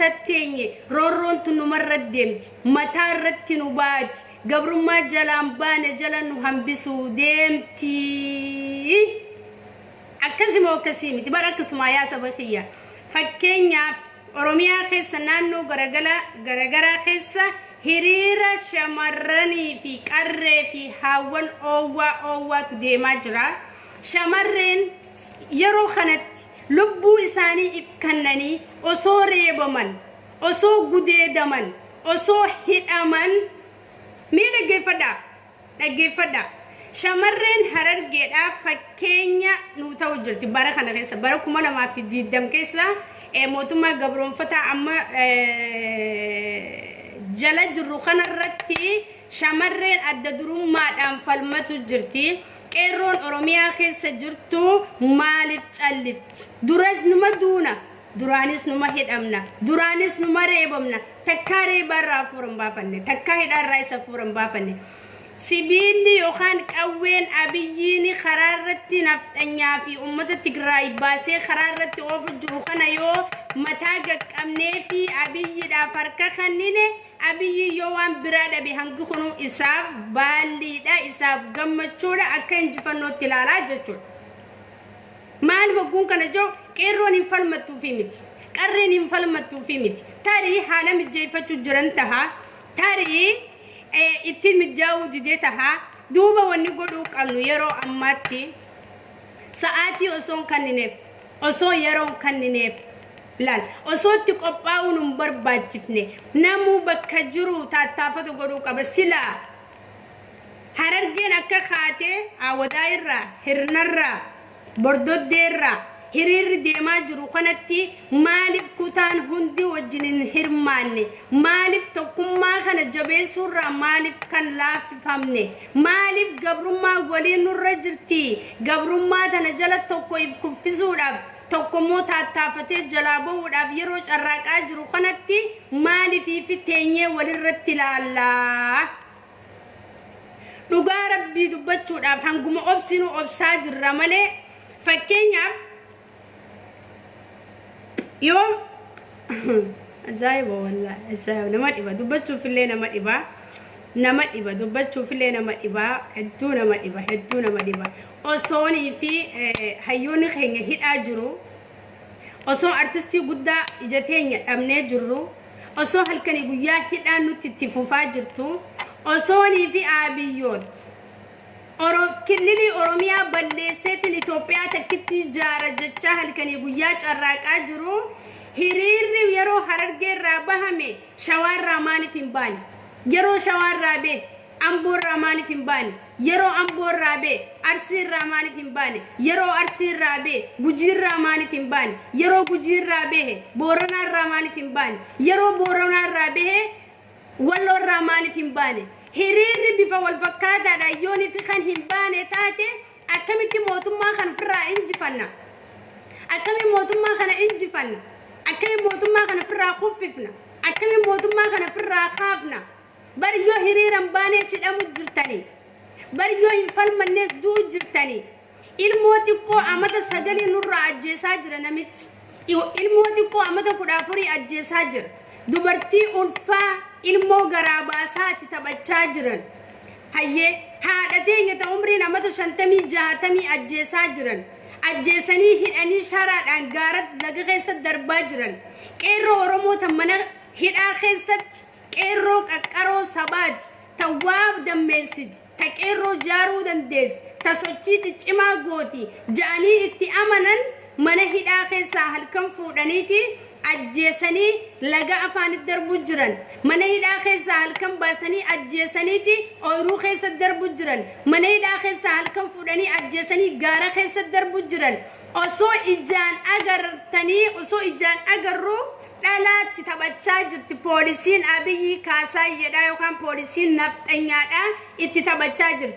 تتيني رورون تنمر الدمت متار رتنوبات قبر ما جلان بان جلان وهنبسو دمتي أكسم وكسيمي تبارك اسمها يا سبخية فكينيا أروميا خيسا نانو غرغرا خيسا هريرا شمرني في قرر في هاون أووا تدي مجرى شمرن يرو خنت لبو إساني إفكنني أسو ريبمن أسو قديدمن أسو هدامن مين نجيفدا شمرن هرر جدا فكينيا نوتا وجرتي بارخنا كيسا باركم لما في ديدم كيسا موتما قبرون فتا أما جلد روخنا الرتي شمرن أددرون ما أنفلمتو جرتي كيرون أروميا كيسا جرتو مالف تشالفت درز نما دونا درانيس نما هيد أمنا درانيس نما ريب أمنا تكاري برا فورم بافني تكاهيد الرئيس فورم بافني سبيلي يوخان كوين أبييني خرارتي نفتنيا في أمة تقرأي باسي خرارتي أوف جروخنا يو متاقك أمني في أبيي دا فرقا خنيني أبيي يوان برادة بهنگو خنو إساف بالي دا إساف غمچودا أكن جفنو تلالا جچود مال وقون كان جو كيرون انفلمتو في متي قرين انفلمتو في متي تاري حالا مجيفة جرنتها تاري إتين متجاود ديتها دوبا ونقولوك أنو يرو أماتي ساعتي أصون كننف أصو يرو كننف لال أصو تقبعو نمبر باجفني نمو بكجرو تاتافتو قولوك بسلا هررجين أكا خاتي آودايرا هرنرا بردود ديرا هرير ديما جرو خنتي مالف كوتان هندي وجنين هرماني مالف تقوم ما خنا جبه سورة مالف كان لاف فهمني مالف قبرو ما ولي نور جرتي قبرو ما تنجلت تقو يفكف سورة تقو موتا تافتي جلابو وداف يروج الراقا جرو خنتي مالفي في تيني ولي رتلا دوغا ربي دبچو داف هنگوم أبسينو أبساج رمالي فكينيا يوم أجايب والله أجايب نمت إبا دبتشو في الليل نمت إبا دبتشو في الليل نمت إبا هدو نمت إبا أصوني في هيوني خيني هيد أجرو أصون أرتستي قدا إجتين أمني جرو أصون هالكني قويا هيد أنو تتفوفا جرتو أصوني في آبيوت كللي أوروميا بلسات الإثيوبيا تكتي جارة جتشا هالكني قويا جراك أجرو هريري ويرو هررجي رابهمي شوار رامالي فيمباني يرو شوار رابي أمبور رامالي فيمباني يرو أمبور رابي أرسير رامالي فيمباني يرو أرسير رابي بوجير رامالي فيمباني يرو بوجير رابي بورنا رامالي فيمباني يرو بورنا رابي ولو رامالي فيمباني هريري بفا والفكادة دايوني في خان هنباني تاتي أكمي موتو ما خان فرا إنجفنا أكمي موتو ما خان إنجفنا أكمي موتو ما خان فرا خففنا أكمي موتو ما خان فرا خافنا بريو هريرم باني سيدامو جرتاني بريو هنفال منيس دو جرتاني الموتي كو أمتا سجلي نور أجي ساجر نمت الموتي كو أمتا كدافري أجي ساجر dubartii ulfaa ilmoo garaabasaati taphachaa jiran hayye haadha teenya ta umriin amata 50 ajjeesaa jiran ajjeesanii hidhanii sharaadhaan gaaratti laga keessa darbaa jiran qeerroo oromoo tan mana hidhaa keessatti qeerroo qaqqaroo sabaati ta waab dammeessiti ta qeerroo jaaruu dandeessi ta sochii ciccimaa gooti ja'anii itti amanan mana hidhaa keessaa halkan fuudhaniiti أجيسني لقى أفان الدرب جرن من هيدا خيسا هالكم باسني أجيسنيتي أورو خيسا الدرب جرن من هيدا خيسا هالكم فودني أجيسني غارة خيسا الدرب جرن أصو إجان أجر تاني أصو إجان أجرو لا تتبتشاجر تبوليسين أبي كاسا يدا يوكان بوليسين نفط أنيادا تتبتشاجر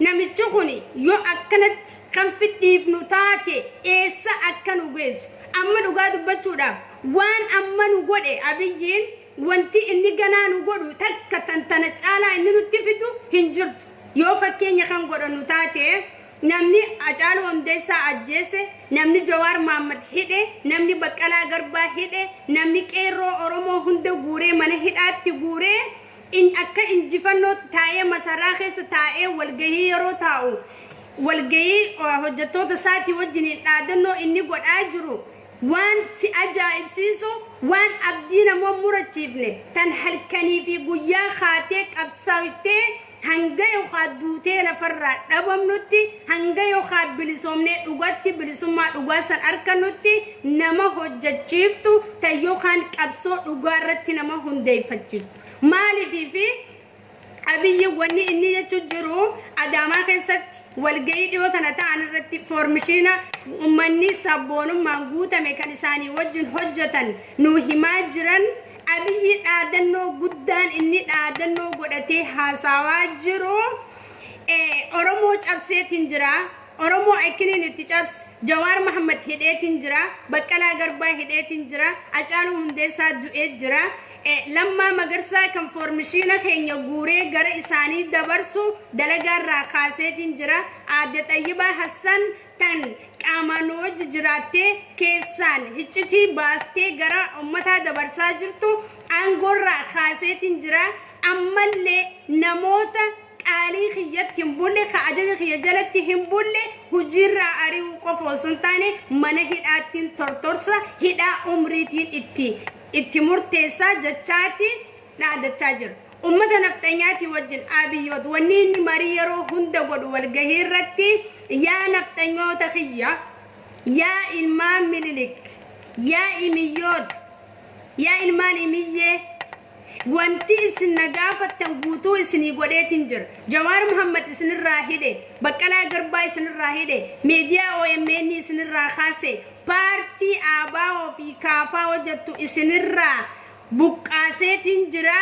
نمتشوني يو أكنت كم في ديفنوتاتي إيسا أكنو جيز أما نقاد بتشودا وان أما نقول أبيين وانتي إني جنا نقولو تك تنتنج على إنه تفيدو هنجرت يو فكين يخان قرن نتاتي namni Hacaaluu Hundeessaa ajjeese, namni Jawaar Mohammad hidhe, namni Baqqalaa Garbaa hidhe, namni qeerroo Oromoo hunda guuree mana hidhaatti guuree akka injifannoo taa'ee masaraa keessa taa'ee walgahii yeroo taa'u walgahii hojjettoota isaatii wajjin dhaadannoo inni godhaa jiru waan si ajaa'ibsiisu waan abdii namoota murachiifne tan halkanii fi guyyaa kaatee qabsaa'itee hanga yookaan duutee lafarraa dhabamnutti hanga yookaan bilisoomnee dhugatti bilisummaa dhugaa san argannutti nama hojjechiiftu tan yookaan qabsoo dhugaa irratti nama hundeeffachiiftu. Maaliif fi Abiyyi wanni inni jechu jiru Adaamaa keessatti walgahii dhiyoo tana ta'an irratti foormishiina uummanni sabboonummaan guutame kan isaanii wajjin hojjetan nu himaa jiran Abiyyi dhaadannoo guddaan inni dhaadannoo godhatee haasawaa jiru Oromoo cabseetiin jira Oromoo akkiniin itti cabse Jawaar Mohammad hidheetiin jira Baqqalaa Garbaa hidheetiin jira Hacaaluu Hundeessaa du'ee jira Lammaa Magarsaa kan foormishiina keenya guuree gara isaanii dabarsu dalagaa kaaseetiin jira Aadde Xayyibaa Hassan tan qaamaan wajji jiraattee keessaan hiccitii baastee gara uummataa dabarsaa jirtu aangoorraa kaaseetiin jira ammallee namoota qaalii kiyyatti hin bulle ka ajaja kiyya jalatti hin bulle hojiirraa ari'uu qofa osoo hin taane mana hidhaattiin tortorsa hidhaa umriitiin itti murteessaa jechaati dhaadachaa jira. Ummata nafxanyaatii wajjin Abiyyoot wanni inni marii yeroo hunda godhu walgahii irratti yaa nafxanyoota kiyya yaa ilmaan Minilik yaa imiyyoot yaa ilmaan imiyyee wanti isin nagaafattan guutuu isinii godheetiin jira. Jawaar Mohammad isinirraa hidhe Baqqalaa Garbaa isinirraa hidhe miidiyaa OMN isinirraa kaase paartii ABO fi kaafaa hojjettu isinirraa buqqaaseetiin jira.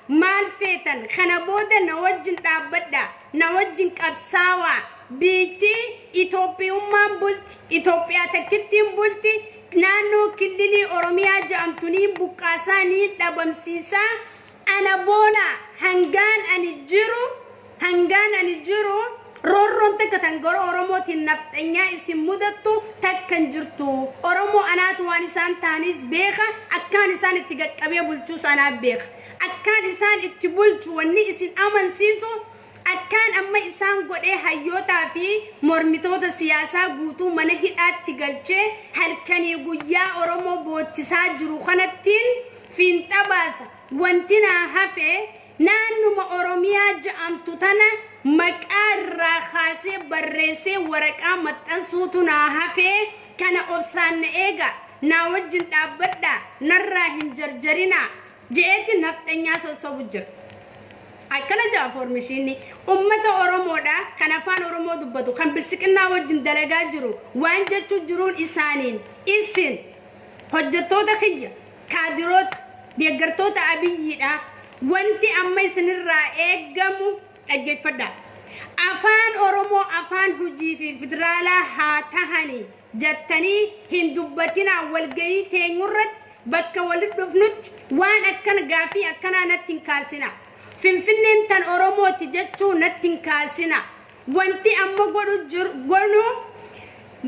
Maal feetan kana booda na wajjin dhaabbadha na wajjin qabsaawaa biitti Itoophiyummaan bulti Itoophiyaa takkittiin bulti naannoo kililii Oromiyaa jedhamtuniin buqqaasaanii dhabamsiisaa ana boona hangaan ani jiru roorroon takka tan gara Oromootiin nafxanyaa isin mudattu takkan jirtu Oromoo anaatu waan isaan taanis beeka akkaan isaan itti qaqqabee bulchuu sanaaf beeka akkaan isaan itti bulchu wanni isin amansiisu akkaan amma isaan godhee hayyootaa fi mormitoota siyaasaa guutuu mana hidhaatti galchee halkanii guyyaa Oromoo boochisaa jiru kanattiin fiinxa baasa wanti naa hafe naannuma Oromiyaa jedhamtu tana maqaa irraa kaasee barreessee waraqaa maxxansuutu naa hafe kana obsaan na eega naa wajjin dhaabbadha narraa hin jarjarina jeeti nafxanyaa sossobu jira. Akkana jaa foormishiinni ummata Oromoodha kan afaan Oromoo dubbatu kan bilsiqinnaa wajjin dalagaa jiru waan jechuu jiruun isaaniin isin hojjettoota kiyya kaadiroota deeggartoota Abiyyiidha wanti amma isinirraa eeggamu dhaggeeffadha. Afaan Oromoo afaan hojii fi federaalaa haa tahanii jettanii hin dubbatinaa walgahii teenyurratti bakka walitti dhufnutti waan akkana gaafii akkanaa natti hin kaasina. Finfinneen tan Oromooti jechuu natti hin kaasina. Wanti amma godhu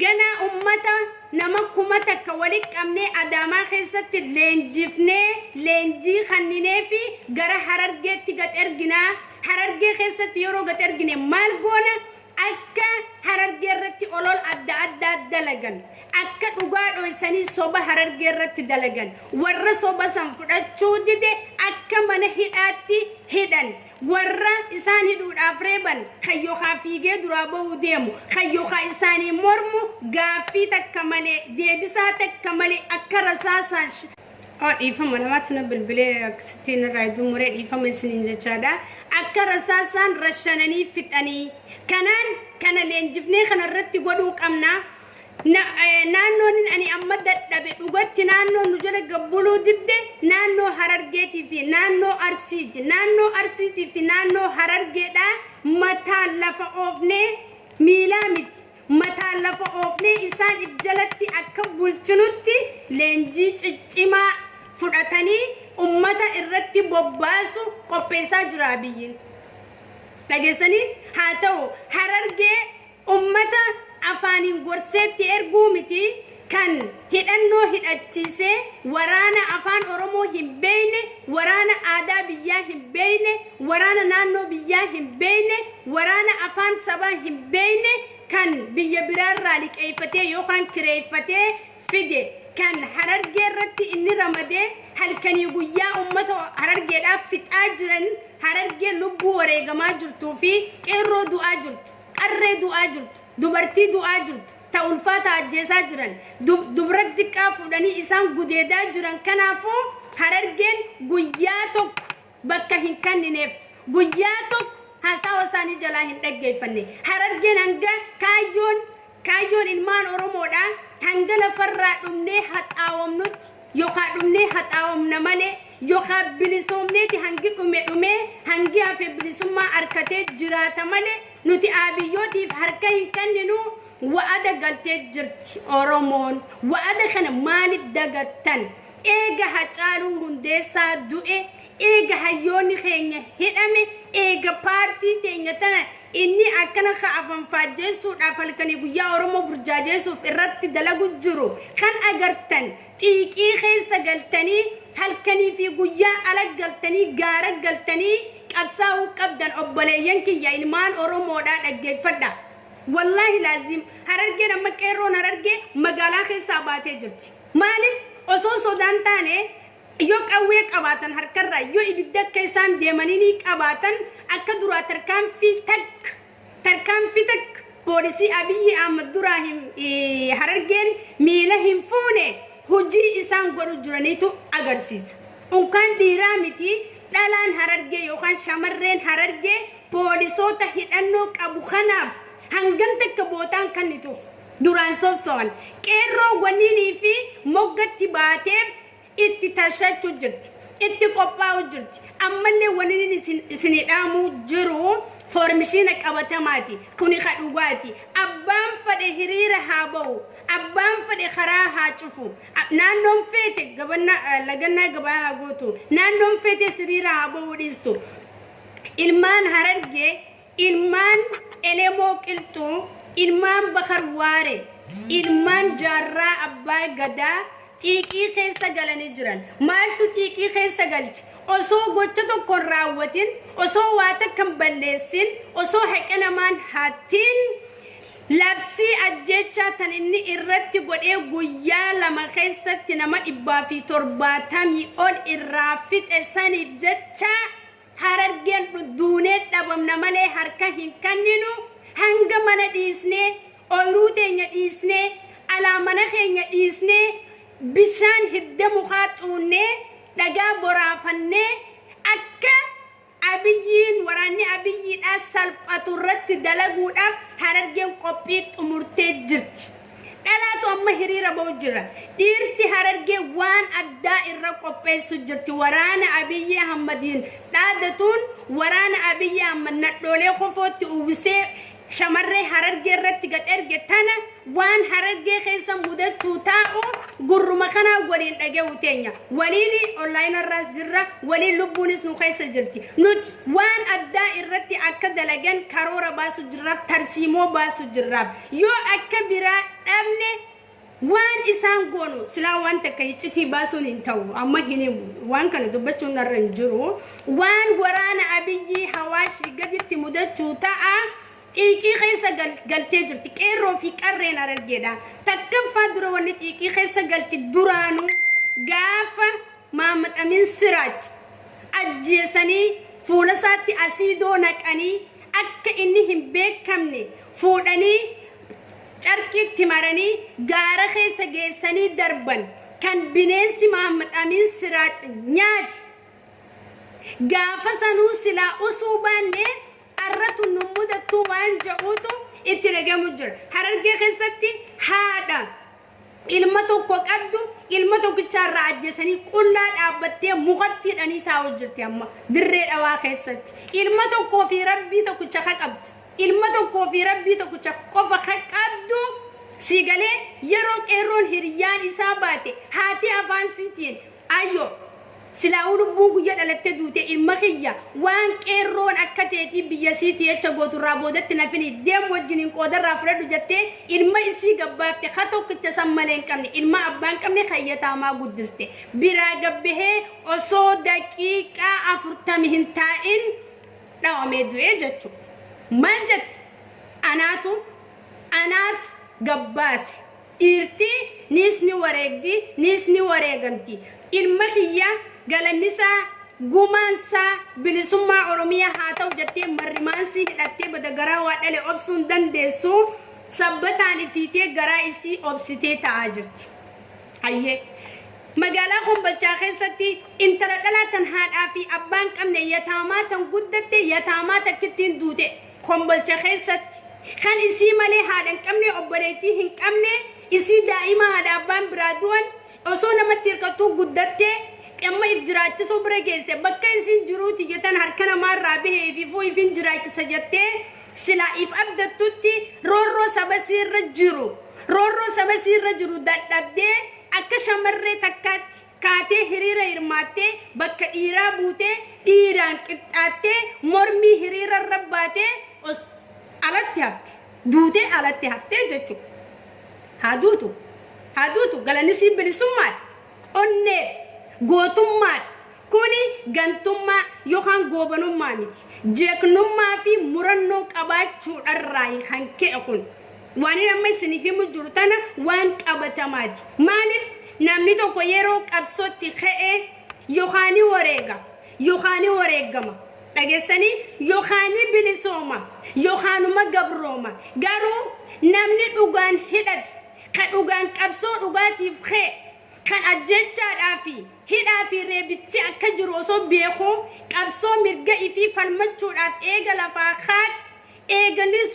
gana ummata nama kuma takka walitti qabnee Adaamaa keessatti leenjii kanninee fi gara Harargeetti gad erginaa. Harargee keessatti yeroo gad ergine maal goona akka Harargee irratti olol adda dalagan akka dhugaa dhoysanii soba Harargee irratti dalagan warra soba san fudhachuu dide akka mana hidhaatti hidhan warra isaan hidhuudhaaf reeban kayyookaa fiigee duraa bahuu deemu kayyookaa isaanii mormu gaaffii takka malee deebisaa takka malee akka rasaasaan dhiifama namaatu na bilbilee akkasitiin irraa dumuree dhiifama isiniin jechaadha akka rasaasaan rashananii fixanii kana leenjifnee kanarratti godhuu qabna naannoon ani amma dadhabe dhugatti naannoo nu jala gabbuluu didde naannoo Harargeetii fi naannoo Arsiitii fi naannoo Harargeedha mataan lafa oofnee miilaa miti mataan lafa oofnee isaan if jalatti akka bulchinutti leenjii ciccimaa fudhatanii ummata irratti bobbaasu qopheessaa jira Abiyyiin dhageessanii haa ta'u Harargee ummata afaanin gorseetti erguu miti kan hidhannoo hidhachiise waraana afaan oromoo hin beeyne waraana aadaa biyyaa hin beeyne waraana naannoo biyyaa hin beeyne waraana afaan sabaa hin beeyne kan biyya biraarraa liqeeffatee yookaan kireeffatee fide kan Harargee irratti inni ramadee halkanii guyyaa ummata Harargeedhaaf fixaa jiran Harargee lubbuu wareegamaa jirtuu fi qeerroo du'aa jirtu qarree du'aa jirtu dubartii du'aa jirtu ulfaata ajjeesaa jiran dubratti xiqqaa fuudhanii isaan gudeedaa jiran kanaafuu Harargeen guyyaa tokko bakka hin kennineef guyyaa tokko haasawa isaanii jalaa hin dhaggeeffanne Harargeen hanga kaayyoon ilmaan Oromoodha hanga lafarraa dhumnee haxaawamnutti yookaan dhumnee haxaawamna malee yookaan bilisoomneeti hangi dhume hangi hafe bilisummaa harkatee jiraata malee nuti abiyyootiif harka hin kenninu wa'ada galtee jirti Oromoon wa'ada kana maaliif dagattan eega Hacaaluu Hundeessaa du'e eega hayyoonni keenya hidhame eega paartii teenya tana inni akkana afaan faajjeessuudhaaf halkanii guyyaa Oromoo burjaajeessuuf irratti dalagu jiru kan agartan xiiqii keessa galtanii halkanii fi guyyaa ala galtanii gaara galtanii qabsaa'uu qabdan obboleeyyan kiyya ilmaan Oromoodhaa dhaggeeffadha wallahi laazim Harargeen amma qeerroon Harargee magaalaa keessaa baatee jirti maaliif osoo sodaan taane yoo qawwee qabaatan harkarraa yoo ibidda akka isaan deemanii qabaatan akka duraa tarkaanfii takka poolisii Abiyyi Ahmad duraa Harargeen miila hin fuune hojii isaan godhu jiraniitu agarsiisa unkaan dhiiraa miti dhalaan Harargee yookaan shamarreen Harargee poolisoota hidhannoo qabu kanaaf hangan takka bootaan kannituuf duraan sossoon qeerroo waliinii fi moggatti baateef itti tashachuu jirti itti qophaa'u jirti ammallee waliin isinidhaamuu jiru foormishiina qabatamaati kuni kadhugaati abbaan fadhe hiriira haa ba'u abbaan fadhe karaa haa cufu naannoon feete lagannaa gabaa haa gootu naannoon feete hiriira haa ba'uu dhiistu ilmaan Harargee ilmaan Elemoo Qilxuu ilmaan Bakar Waare ilmaan Jaarraa Abbaa Gadaa xiiqii keessa galanii jiran maaltu xiiqii keessa galchi osoo gocha tokko raawwatin osoo waa takka balleessin osoo haqa namaan hattiin labsii ajjechaa tan inni irratti godhee guyyaa lama keessatti nama 170 ol irraa fixe saniif jecha Harargeen duunee dhabamna malee harka hin kenninu hanga mana dhiisnee ooyiruu teenya dhiisnee alaa mana keenya dhiisnee bishaan hidda mukaa xuunnee dhagaa boraafannee akka Abiyyiin waraanni Abiyyiidhaa salphatu irratti dalaguudhaaf Harargeen qophii xumurtee jirti dhalaatu amma hiriira ba'u jira dhiirti Harargee waan addaa irra qopheessu jirti waraana Abiyyi Ahmadiin dhaadatuun waraana Abiyyi Ahmad nadhoolee kofootti uwwisee shamarree Harargee irratti gad erge tana waan Harargee keessa mudachuu taa'u gurruma kanaa waliin dhageewu teenya waliin online irraas jirra waliin lubbuunis nu keessa jirti nuti waan addaa irratti akka dalagan karoora baasu jirraaf tarsiimoo baasu jirraaf yoo akka biraa dhabne waan isaan goonu silaa waan takka iccitii baasuun hin ta'u amma hinimu waan kana dubbachuun narra hin jiru waan waraana Abiyyi Hawaashi gaditti mudachuu ta'a xiiqii keessa galtee jirti qeerroo fi qarreen Harargeedha takkaffaa dura wanni xiiqii keessa galchi duraanu gaafa Maamad Amin Siraaj ajjeesanii fuula isaatti asiidoo naqanii akka inni hin beekamne fuudhanii carqiitti maranii gaara keessa geessanii darban kan bineensi Maamad Amin Siraaj nyaati gaafa sanuu silaa usuu baannee arratu numudattu waan ja'uutu itti dhagamu jira Harargee keessatti haadha ilma tokko qabdu ilma tokkicharraa ajjeesanii qullaa dhaabbattee mukatti hidhanii taa'u jirti amma dirree dhawaa keessatti ilma tokkoo fi rabbii tokkicha qabdu ilma tokkoo fi rabbii tokkicha qofa qabdu sigalee yeroo qeerroon hiriyaan isaa baate haati afaan sitiin ayyo سلاول بونغ يدلت دوتي المخية وان كيرون أكتيتي بيسيتي يتشغوت رابودت نفني ديم وجنين قدر رافرد جتة إلما إسي قبابت خطو كتسمالين كمني إلما أبان كمني خيطا ما قدسته براغب به أصو دقيقة أفرطمهن تائن نواميدو إيجاتشو مالجت أناتو قباسي إرتي نيسني وريقدي نيسني وريقمتي المخية قال النساء قمانسا بلسمة أرومية هاتو جتي مرمانسي هدتي بدا قراوات اللي أبسون دن ديسو سبتاني فيتي قرائسي أبسيتي تعاجرتي أيه مقالا خنبالشا خيستي انترى لا تنهاد آفي أبان كمني يتاماتا قدتي يتاماتا كتين دوتي خنبالشا خيستي خان إسي مالي هادن كمني أبريتي هن كمني إسي دائما هذا أبان برادوان أصونا ما تركتو قدتي أما إفجرات صبر جيسة بكا إنسان جروتي جتان هركنا مرة به في فوي فين جراك سجتة سلا إف أبدا توتي رورو سبسير رجرو دادة أكش مرة تكات كاتي هريرة إرماتي بكا إيرا بوتي إيران كتاتي مرمي هريرة رباتي أس على هفتي دوتي على هفتي جتو هادوتو قال نسيب بلسومات أني قوتمات كوني غنتما يوخان غوبنوما ميتي جيكنوما في مرنو قباچو الراي خانكي أكون واني لما يسني في مجرتنا وان قبتماتي مالف نامني توكو يرو قبصوتي خئ يوخاني وريغما تاغسني يوخاني بلسوما يوخانو ما غبروما غارو نامني دوغان هدد كدوغان قبصو دوغاتي خئ كان أجنتا دافي هدا في ربيتي أكجرو صو بيخو قبصو مرجع في فالمتشو داف إيجا لفاخات إيجا نس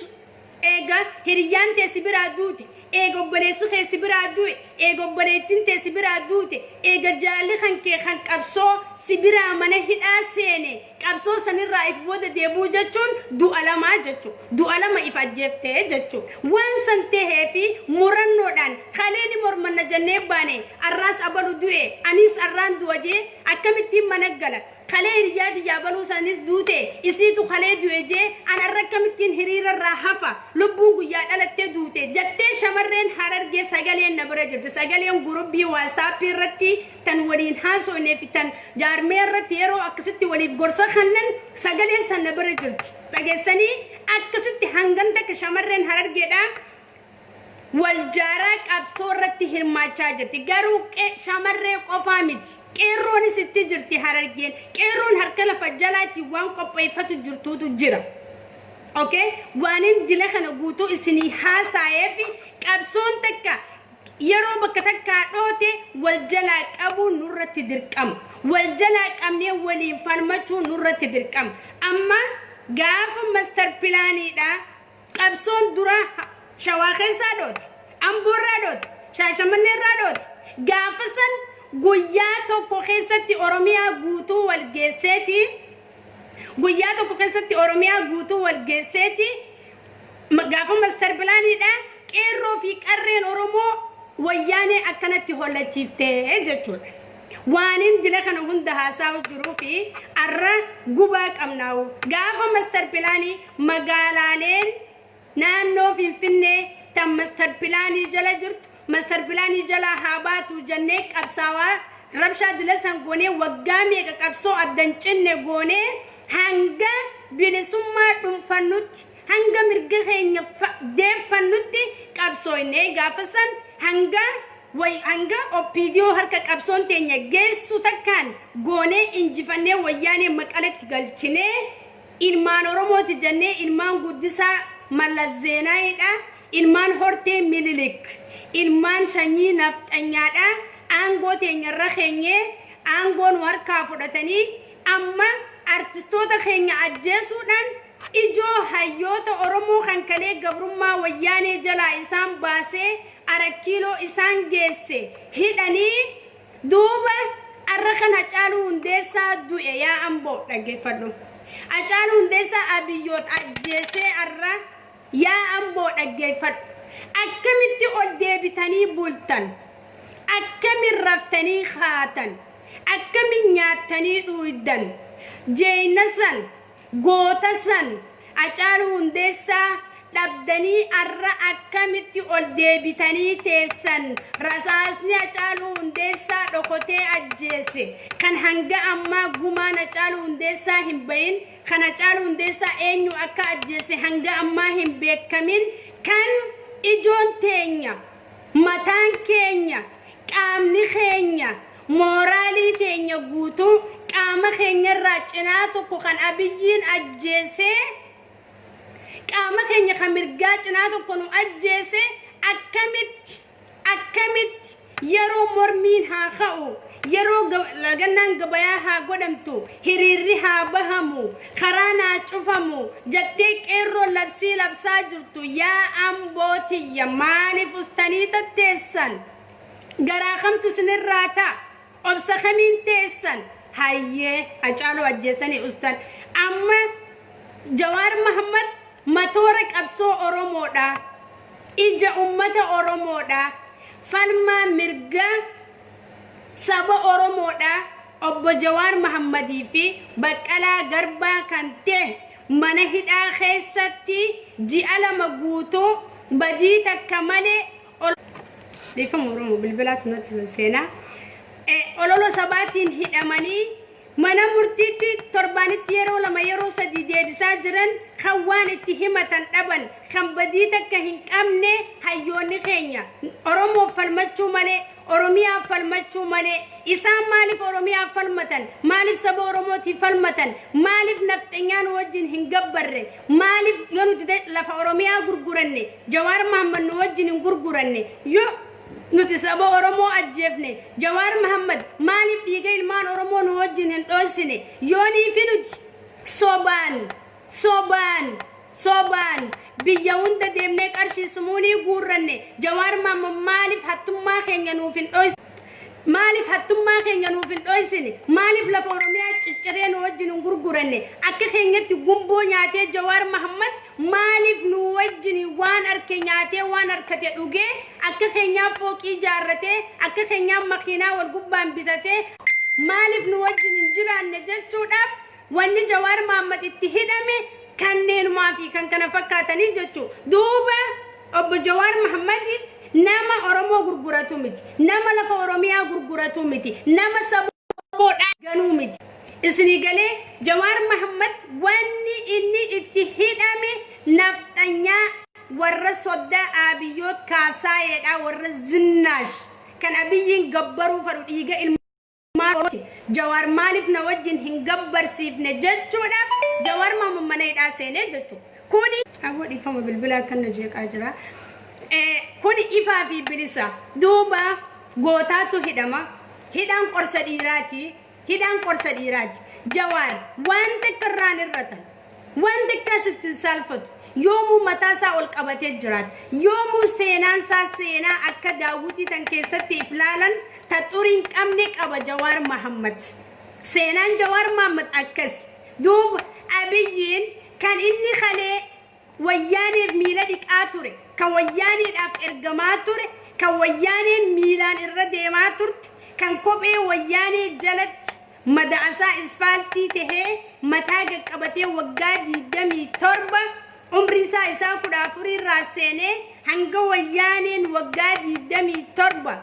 إيجا هريان تسبيرا دوتي إيجا بليسخ سبيرا دوتي إيجا بليتين تسبيرا دوتي إيجا جالي خنكي خن قبصو سبيرا منه هدا سيني قبصو سنين رائف بود ديبو جتشون دو ألما جتشو دو ألما إفاجفته جتشو وان سنته في مرنو دان خليني مرمنا جنباني الراس أبلو دوئي أنيس الران دوجي أكمتي منقلة خليني جاتي جابلو سانيس دوتي إسيتو خلي دوجي أنا ركمتين هرير الراحفة لبونغو يادالت دوتي جتة شمرين حررجي ساقالين نبرجرت ساقالين غروبي واسابي رتي تنورين هاسو نفتن جارمين رتي يرو أكستي وليف غرصة خنن ساقالين سان نبرجرت بجسني أكستي هنغنتك شمرين حررجي دا والجارك أبصورتي هرماچا جرتي غاروك شمرين قفامتي كيروني ستي جرتي حررجين كيرون هركلا فجلاتي وان قبي فتو جرتو جرا اوكي وانين دلخنا غوتو اسني حاسايفي قبصون تكا يرو بكتكا دوتي والجلا قبو نورت درقم والجلا قمني ولي فالمچو نورت درقم اما غاف ماستر بلاني دا قبصون درا شواخن سادوت امبورا دوت شاشمن رادوت غافسن غياتو كوخيستي اوروميا غوتو والجيسيتي غياتو كوخيستي اوروميا غوتو والجيسيتي غافو ماستر بلاني دا كيرو في قرين اورومو وياني اكنتي هولا تشيفتي اجتو وانين دلخنا هندها ساو جروفي ارا غوباك امناو غافو ماستر بلاني مغالالين نانو فينفني تم ماستر بلاني جلا جرت ماستر بلاني جلا هاباتو جنيك أبساوا ربشا دلسان غوني وقامي أبسو أدنچن غوني هنگا بلسوما دنفنوت هنگا مرغخين ديف فنوتي كابسو إني غافسان هنگا هنگا أوبيديو هركا كابسون تينيا جيسو تكان غوني انجفاني وياني مقالت غلچني إلمان أوروموتي جني إلمان قدسا ملزينايدا إلمان هورتي مليليك إلمان شني نفتنيادا أنغو تينيا رخيني أنغو نواركا فودتني أما أرتستوتا خيني أجيسودان إجو هايوتا أورومو خانكالي غبرما وياني جلا إسان باسي أركيلو إسان جيسي هيداني دوبا أرخن هجالو هندسا دوئي يا أمبو لغي فدو هجالو هندسا أبيوت أجيسي أرى يا أمبو لغي فدو أكمتي أول ديبتاني بولتان أكمل رفتني خاتن أكمل نياتني دويدن جينسن غوتسن أجعلوا هندسة دبدني أرى أكملتي أولديبتني تيسن رساسني أجعلوا هندسة دخوتي أجيسي كان هنگا أما غمان أجعلوا هندسة همبين كان أجعلوا هندسة أنيو أكا أجيسي هنگا أما همبيك كمين كان إجون تينيا متان كينيا قامني خينيا مورالي تينيا غوتو قام خينيا راجناتو كو كان أبيين أجيسي قام خينيا خمرقاتناتو كنو أجيسي أكمت يرو مرمين ها خاو يرو لغنان قباياها قدمتو هريريها بهمو خرانا تشوفمو جتيك إيرو لبسي لبسا جرتو يا أمبوتي يا ماني فستانيتا تيسان غراخمتو سنراتا أبسخمين تيسان هايه أجالو أجيساني أستان أما جوار محمد ماتورك أبسو أورومو دا إجا أمتا أورومو دا فالما مرقا سابا أورومو دا أبو جوار محمدي في بكالا غربا كانته منهد آخيستي جي على مقوتو بديتا كمالي ليفهم أورومو بالبلات نتزل سينا أولولو سباتين هداماني mana murtiti torbaniti yero lama yero sadi deebisa jiran khawaan itti himatan dhaban kan badii takka hin qabne hayyoonni keenya oromoo falmachuu malee oromiyaa falmachuu malee isaan maaliif oromiyaa falmatan maaliif saba oromooti falmatan maaliif nafxanyaan wajjin hin gabbarre maaliif yoo nuti lafa oromiyaa gurguranne Jawaar Mohammad nu wajjin hin gurguranne yoo nuti saba oromoo ajjeefne Jawaar Mohammad maaliif dhiiga ilmaan oromoo nu wajjin hin dhoosine yoonii fi nuti sobaan biyya hunda deemnee qarshii sumuunii guurranne Jawaar Mohammad maaliif hattummaa keenya nuuf hin dhoosine maaliif hattummaa keenya nuuf hin dhoosine maaliif lafa oromiyaa cicciree nu wajjin hin gurguranne akka keenyatti gumboo nyaatee Jawaar Mohammad maaliif nu wajjin waan arke nyaatee waan arkate dhugee akka keenyaa fooqii jaarratee akka keenyaa makiinaa wal gubbaan bitatee maaliif nu wajjin hin jiraanne jechuudhaaf wanni Jawaar Mohammad itti hidhame kanneenumaa fi kan kana fakkaatanii jechuu duuba obbo Jawaar Mohammad nama oromoo gurguratu miti nama lafa oromiyaa gurguratu miti nama saboodhaa ganuu miti isni galee Jawaar Mohammad wanni inni itti hidhame nafxanyaa warra soddaa abiyyoot kaasaayedha warra zinnaash kan abiyyiin gabbaruu fadhu dhiiga ilmaan Jawaar maaliif na wajjin hin gabbarsiifne jechuudhaaf Jawaar Mohammad mana hidhaa seenee jechuudha kuni aboo dhiifama bilbilaa kan na jeeqaa jira kuni ifaa fi bilisa duuba gootaatu hidhama hidhaan qorsa dhiiraati Jawaar waan takkarraan irratan waan takkasitti salfatu yoomuu mataasaa ol qabatee jiraat yoomuu seenaan saa seenaa akka daawwitii tan keessatti iflaalan ta xuriin qabne qaba Jawaar Mohammad seenaan Jawaar Mohammad akkas duuba abiyyiin kan inni khalee wayyaaniif miila dhiqaa ture kan wayyaaniidhaaf ergamaa ture kan wayyaaniin miilaan irra deemaa turte kan kophee wayyaanii jalatti madaasaa isfaaltii tahee mataa qaqqabatee waggaa 27 umrii isaa 14 irraa seenee hanga wayyaaniin waggaa 27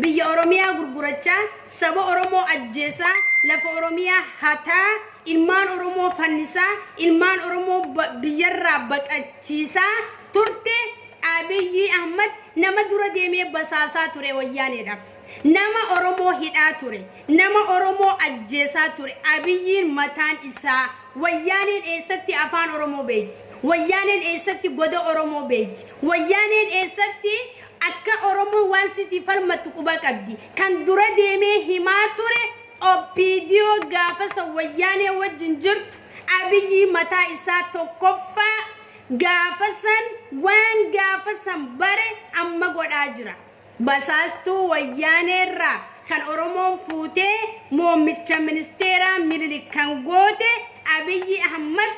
biyya oromiyaa gurgurachaa saba oromoo ajjeesaa lafa oromiyaa hataa ilmaan oromoo fannisaa ilmaan oromoo biyyarraa baqachiisaa turte Abiyyi Ahmad nama dura deemee basaasaa ture wayyaaneedhaaf nama oromoo hidhaa ture nama oromoo ajjeesaa ture Abiyyiin mataan isaa wayyaaneen eessatti afaan oromoo beekti wayyaaneen eessatti goda oromoo beekti wayyaaneen eessatti akka oromoo waan sitti falmatu quba qabdi kan dura deemee himaa ture Opidio gaafasa wayyaanee wajjin jirtu Abiyyi mataa isaa tokkoffaa gaafasan waan gaafasan bare amma godhaa jira basaastuu wayyaaneerraa kan oromoon fuutee muummicha ministeeraa Minilik kan goote Abiyyi Ahmad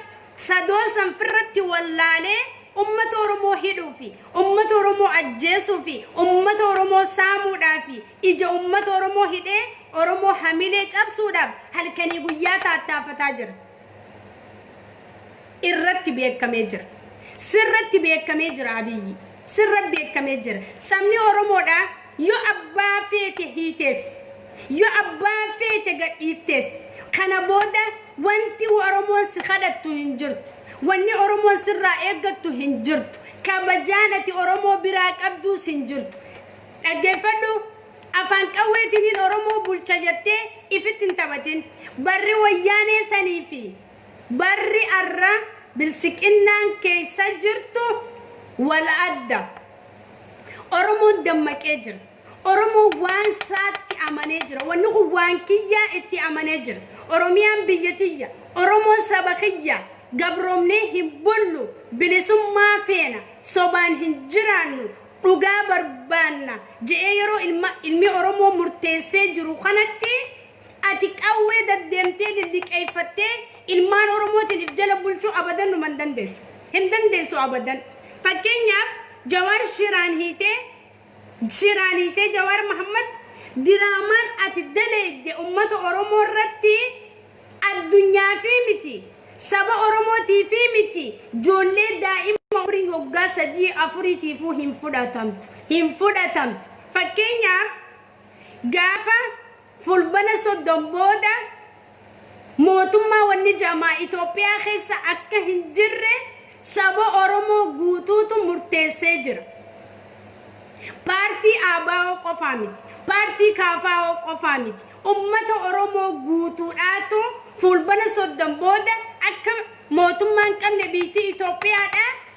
sadoosan firratti wallaalee أمة أورمو هيدو في أمة أورمو أجيسو في أمة أورمو سامو دافي إجا أمة أورمو هيدي أورمو حميلة أبسو داف هل كان يقوياتا التافتاجر الرتب يكميجر سرت بيكميجر عبي سرت بيكميجر سامني أورمو دا يو أبا فيتي هيتس يو أبا فيتي قد كان بودا وانتي وأرمون سخدت هنجرت واني أرمون سرا إيقت هنجرت كبجانة أرمو براك أبدو سنجرت أجفدو أفان كويتين أرمو بولشجتة إفتن تبتين بري وياني سنيفي بري أرى بالسكنان كي سجرتو ولا أدى أرمو دمك أجر أرمو وان ساتي أمانجر ونقو وان كيا إتي أمانجر أرميان بيتية أرمو سبخية قبرمني هنبولو بلسم ما فينا صبان هنجرانو رقا بربانا جئيرو المي أرمو مرتسي جرو خانتي أتك أوي ددمتي لليك أيفتي المان أرمو تلفجل بلشو أبدا من دندسو هندندسو أبدا فكين جوار شيرانيتي جوار محمد درامان أتدلي دي أمة أرمو رتي الدنيا في متي سبا أرمو تي في متي جولي دائما أورين وقا سدي أفريتي فو هم فودا تمت فكينيا غافا فلبنا صدام بودا موتما ونجاما إثيوبيا خيسا أكا هنجر سبا أرمو غوتوتو مرتسجر بارتي آباو قفامت بارتي كافاو قفامت أمة أرمو غوتو آتو فلبنا صدام بودا أكا موتما كم نبيتي إثيوبيا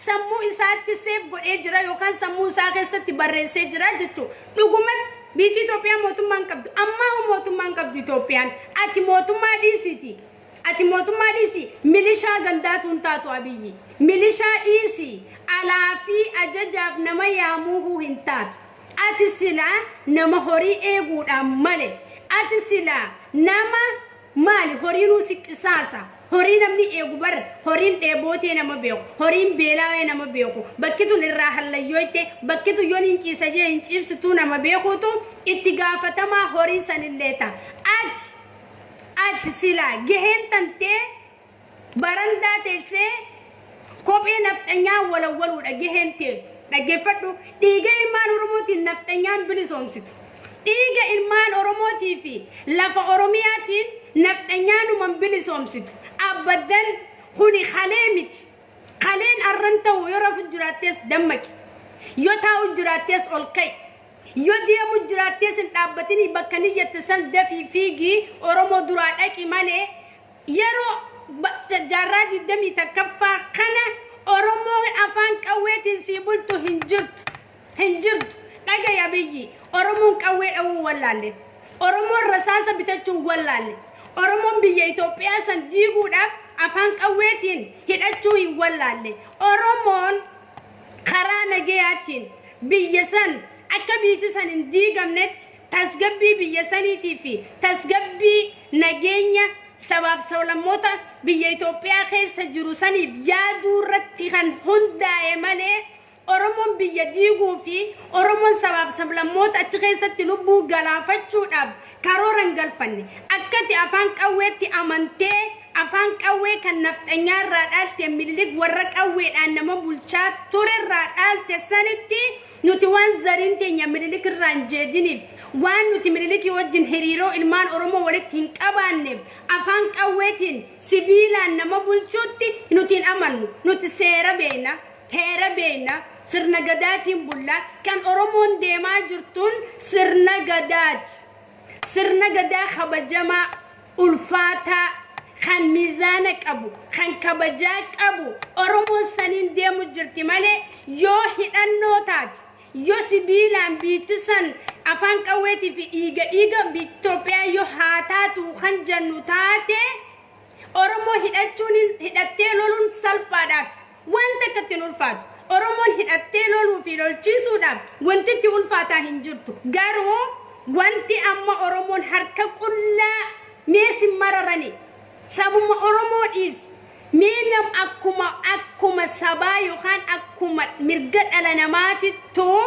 سمو إساتي سيف قد إجرا يوكان سمو ساقسة تبرسي جرا جتو لغمت بيتي إثيوبيا موتما كبدو أما هو موتما كبدو إثيوبيا أتي موتما ديسيتي أتي موتما ديسي ميليشا غنداتون تاتو أبيي ميليشا ديسي على في أججاف نما ياموه هنتات أتي سلا نما هوري إيغود أمالي أتي سلا نما مالي هوري نوسك إساسا هوري نمني إيغوبر هورين ديبوتي نما بيوكو هورين بيلاوي نما بيوكو بكتو نراح الليويتي بكتو يونين كيساجي انشيب ستو نما بيوكو تو اتقافة ما هورين سنليتا سلا جهين تنتي برندا تيسي كوبي نفتنيا ولا ولودا جهين تي نجفتو ديجا إلمان أرموتي نفتنيا بلسومسيتو ديجا إلمان أرموتي في لفا أرمياتي نفتنيا نمان بلسومسيتو أبدا خوني خالين أرنتا ويرف الجراتيس دمك يوتا الجراتيس أولكي يوديا الجراتيس الأبتني بكني يتسل دفي فيجي أرمو دراتك مالي يرو جراد الدم تكفى قنا أرمو أفان كويت سيبلتو هنجرت لقى يا بيجي أرمو كويت أو ولالي أرمو الرصاصة بتاعتو ولالي أرمون بيا إثيوبيا سنديقو داف أفان كويتين هيداتشوي ولالي أرمون خرانا جياتين بيا سن أكبيت سن انديقم نت تسقبي بيا سنيتي في تسقبي نجينيا سبب سولموتا بيا إثيوبيا خيس جروساني بيادو رتخان هندا مالي أرمون بيا ديقو في أرمون سبب سولموتا أتخيسة تلبو غلافتشو داف كارورن غلفني أكتي أفان كويتي أمانتي أفان كوي كان نفتنيا رادال تملك ورق أوي أنما بولشات تور رادال تسانتي نتوان زارين تنيا ملك الرانجدينيف وان نتملك يوجن هريرو إلمان أرمو ولك هنك أبانيف أفان كويتين سبيلا أنما بولشوتي نتين أمانو نتسير بينا هير بينا سرنا قداتين بولا كان أرمون ديما جرتون سرنا قدات سرنا قدا خبجما ألفاتا خان ميزانك أبو خان كبجاك أبو أرمو سنين ديمو جرتمالي يو هيدان نوتات يو سبيلان بيتسان أفان كويتي في إيغا بيتوبيا يو هاتاتو خان جنوتاتي أرمو هيداتي لولون سالبا داف وانتا كتن ألفات أرمو هيداتي لولون في لول جيسو داف وانتا تي ألفاتا هنجرتو غارو وانتي أما أرمون حركة كلها ميسي مررني سابو ما أرمون إيز مينم أكما سبا يخان أكما مرقد على نماتي تو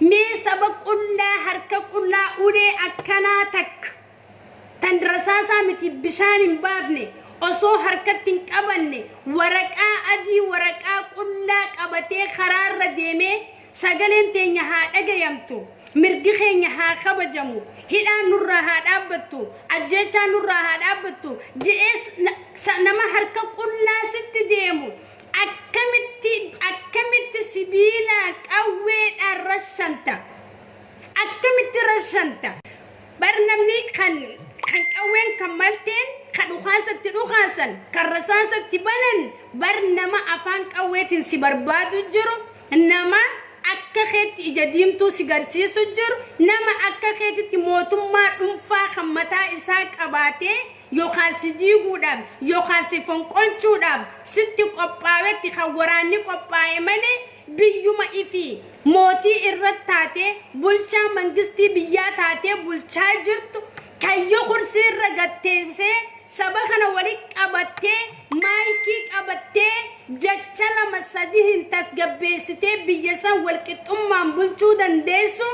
مي سبق كلا حركة كلا أولي أكناتك تندرساسا متي بشان بابني أصو حركة قبلني ورقا أدي ورقا كلا قبتي خرار رديمي سجلين تنيها أجيمتو مرجخين يها خبجمو هلا نورها دابتو أجيتا نورها دابتو جيس نما حركة كلا ست ديمو أكمت سبيلا قوي الرشنتا أكمت رشنتا برنامج خن قوين كملتين خدو خاسن كرساسة تبنن برنامج أفان قويتين سبربادو جرو إنما أكخت إجديمتو سيجارسي سجر نما أكخت تموتم ما تنفع خمتا إساك أباتي يوخاسي ديغودام يوخاسي فنقلتودام ستي قباوة تخوراني قباوة مني بيوما إفي موتي إرتاتي بلچا منغستي بياتاتي بلچا جرتو كيو خرسي رغتيسي سبخنا وليك أباتي مايكي أباتي جاچلا مسادين تسغبيستي بيسا والكتم مامبلچو دنديسو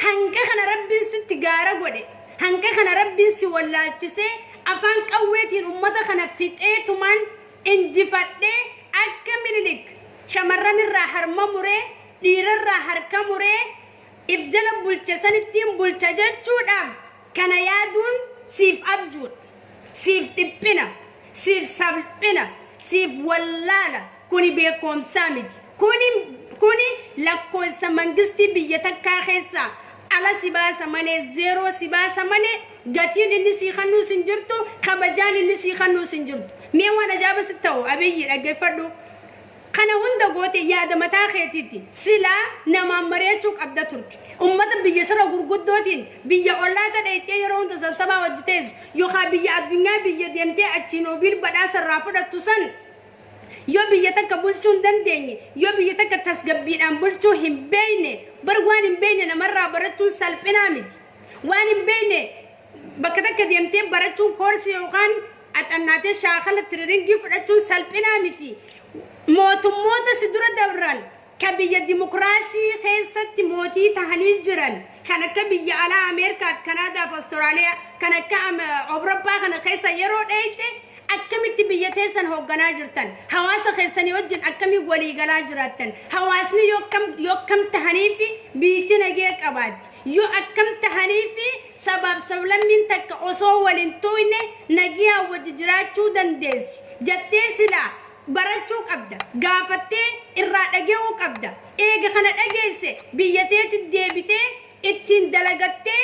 هنگه خنا ربين ستغارا غودي هنگه خنا ربين سي ولالچسي افان قويتين امته خنا فيتيتو من انجفدي اكملك شمرن الراحر ممره دير الراحر كمره افجل بولچسن تيم بولچجچو داف كان يادون سيف ابجود سيف دبنا سيف سبنا سيف ولالا كوني بيكم سامد كوني لكو سمانغستي بيتكا خيسا على سباسة ماني زيرو سباسة ماني جاتين النسي خنو سنجرتو خبجان النسي خنو سنجرتو ميوانا جابس التو أبيي أجفردو خنا هندا قوتي يا دمتا خيتيتي سلا نما مريتشوك أبدا ترتي أمتا بيسرا غرغدوتين بيا أولاتا دايتي يرون تسلسبا وجتيز يوخا بيا الدنيا بيا ديمتي أتشينوبيل بدا سرافو تسن يو بيتك بولشون دنديني يو بيتك تسجبين أم بولشو هم بيني برغوان بيني نمرة برتون سالبينامد وان بيني بكتك ديمتي برتون كورسي وخان أتناتي شاخلة ترينجي فرتون سالبينامتي موت سدورة دوران كبيا ديمقراسي خيسة موتي تهني جران كان كبيا على أمريكا كندا في أستراليا كان كام أوروبا كان خيسة يرو دايتي أكمل تبيتيسن هو جناجرتن حواس خيسني وجن أكمل ولي جناجرتن حواسني يوكم تهنيفي بيتنا جيك أباد يو أكم تهنيفي سبب سولم من تك أصو ولنتوينه نجيا وججراتو دندس جتيسلا براتشوك أبدا قافتي الرادجوك أبدا إيه خنا أجلسه بيتيت الدبتة اتين دلقتة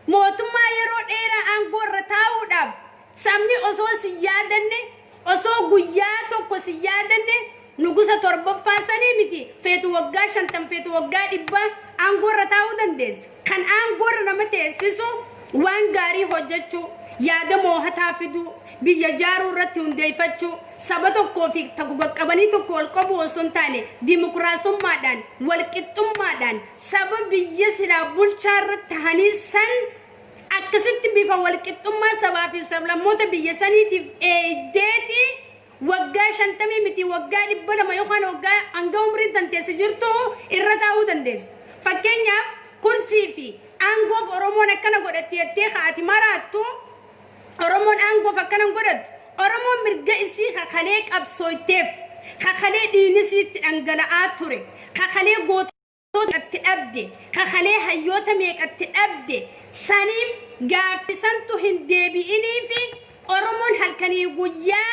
موتما يرود إيرا أنقور رتاو داب سامني أصو سيادنة أصو قياتو كسيادنة نقصة تربة فاسني متي فيتو وقا شنتم فيتو وقا إبا أنقور رتاو دندس كان أنقور نمتي سيسو وان غاري هجتشو يادا موها تافدو بيجارو رتون ديفتشو سبتو كوفي تقوى قبني تقول قبو سنتاني ديمقراسو مادان والكتم مادان سبب بيسلا بلشار تهاني سن أكسد بيفا والكتم ما سبا في سبلا موتا بيساني تف ايديتي وقا شانتمي متي وقا لبنا ما يوخان وقا انقوم ريتان تيسجرتو إرتاو دندس فكينيا كرسي في أنقوف أرومونا كان قد تيتيخ اتماراتو أرومون أنقوف كان قد أرومون مرقائسي خخليك أبسويتيف خخلي دينيسي أنقلاءات توري خخلي قوتو أتأبدي خخلي هيوتا ميك أتأبدي سنيف قافسانتو هندي بإني في أرومون هالكني يقويا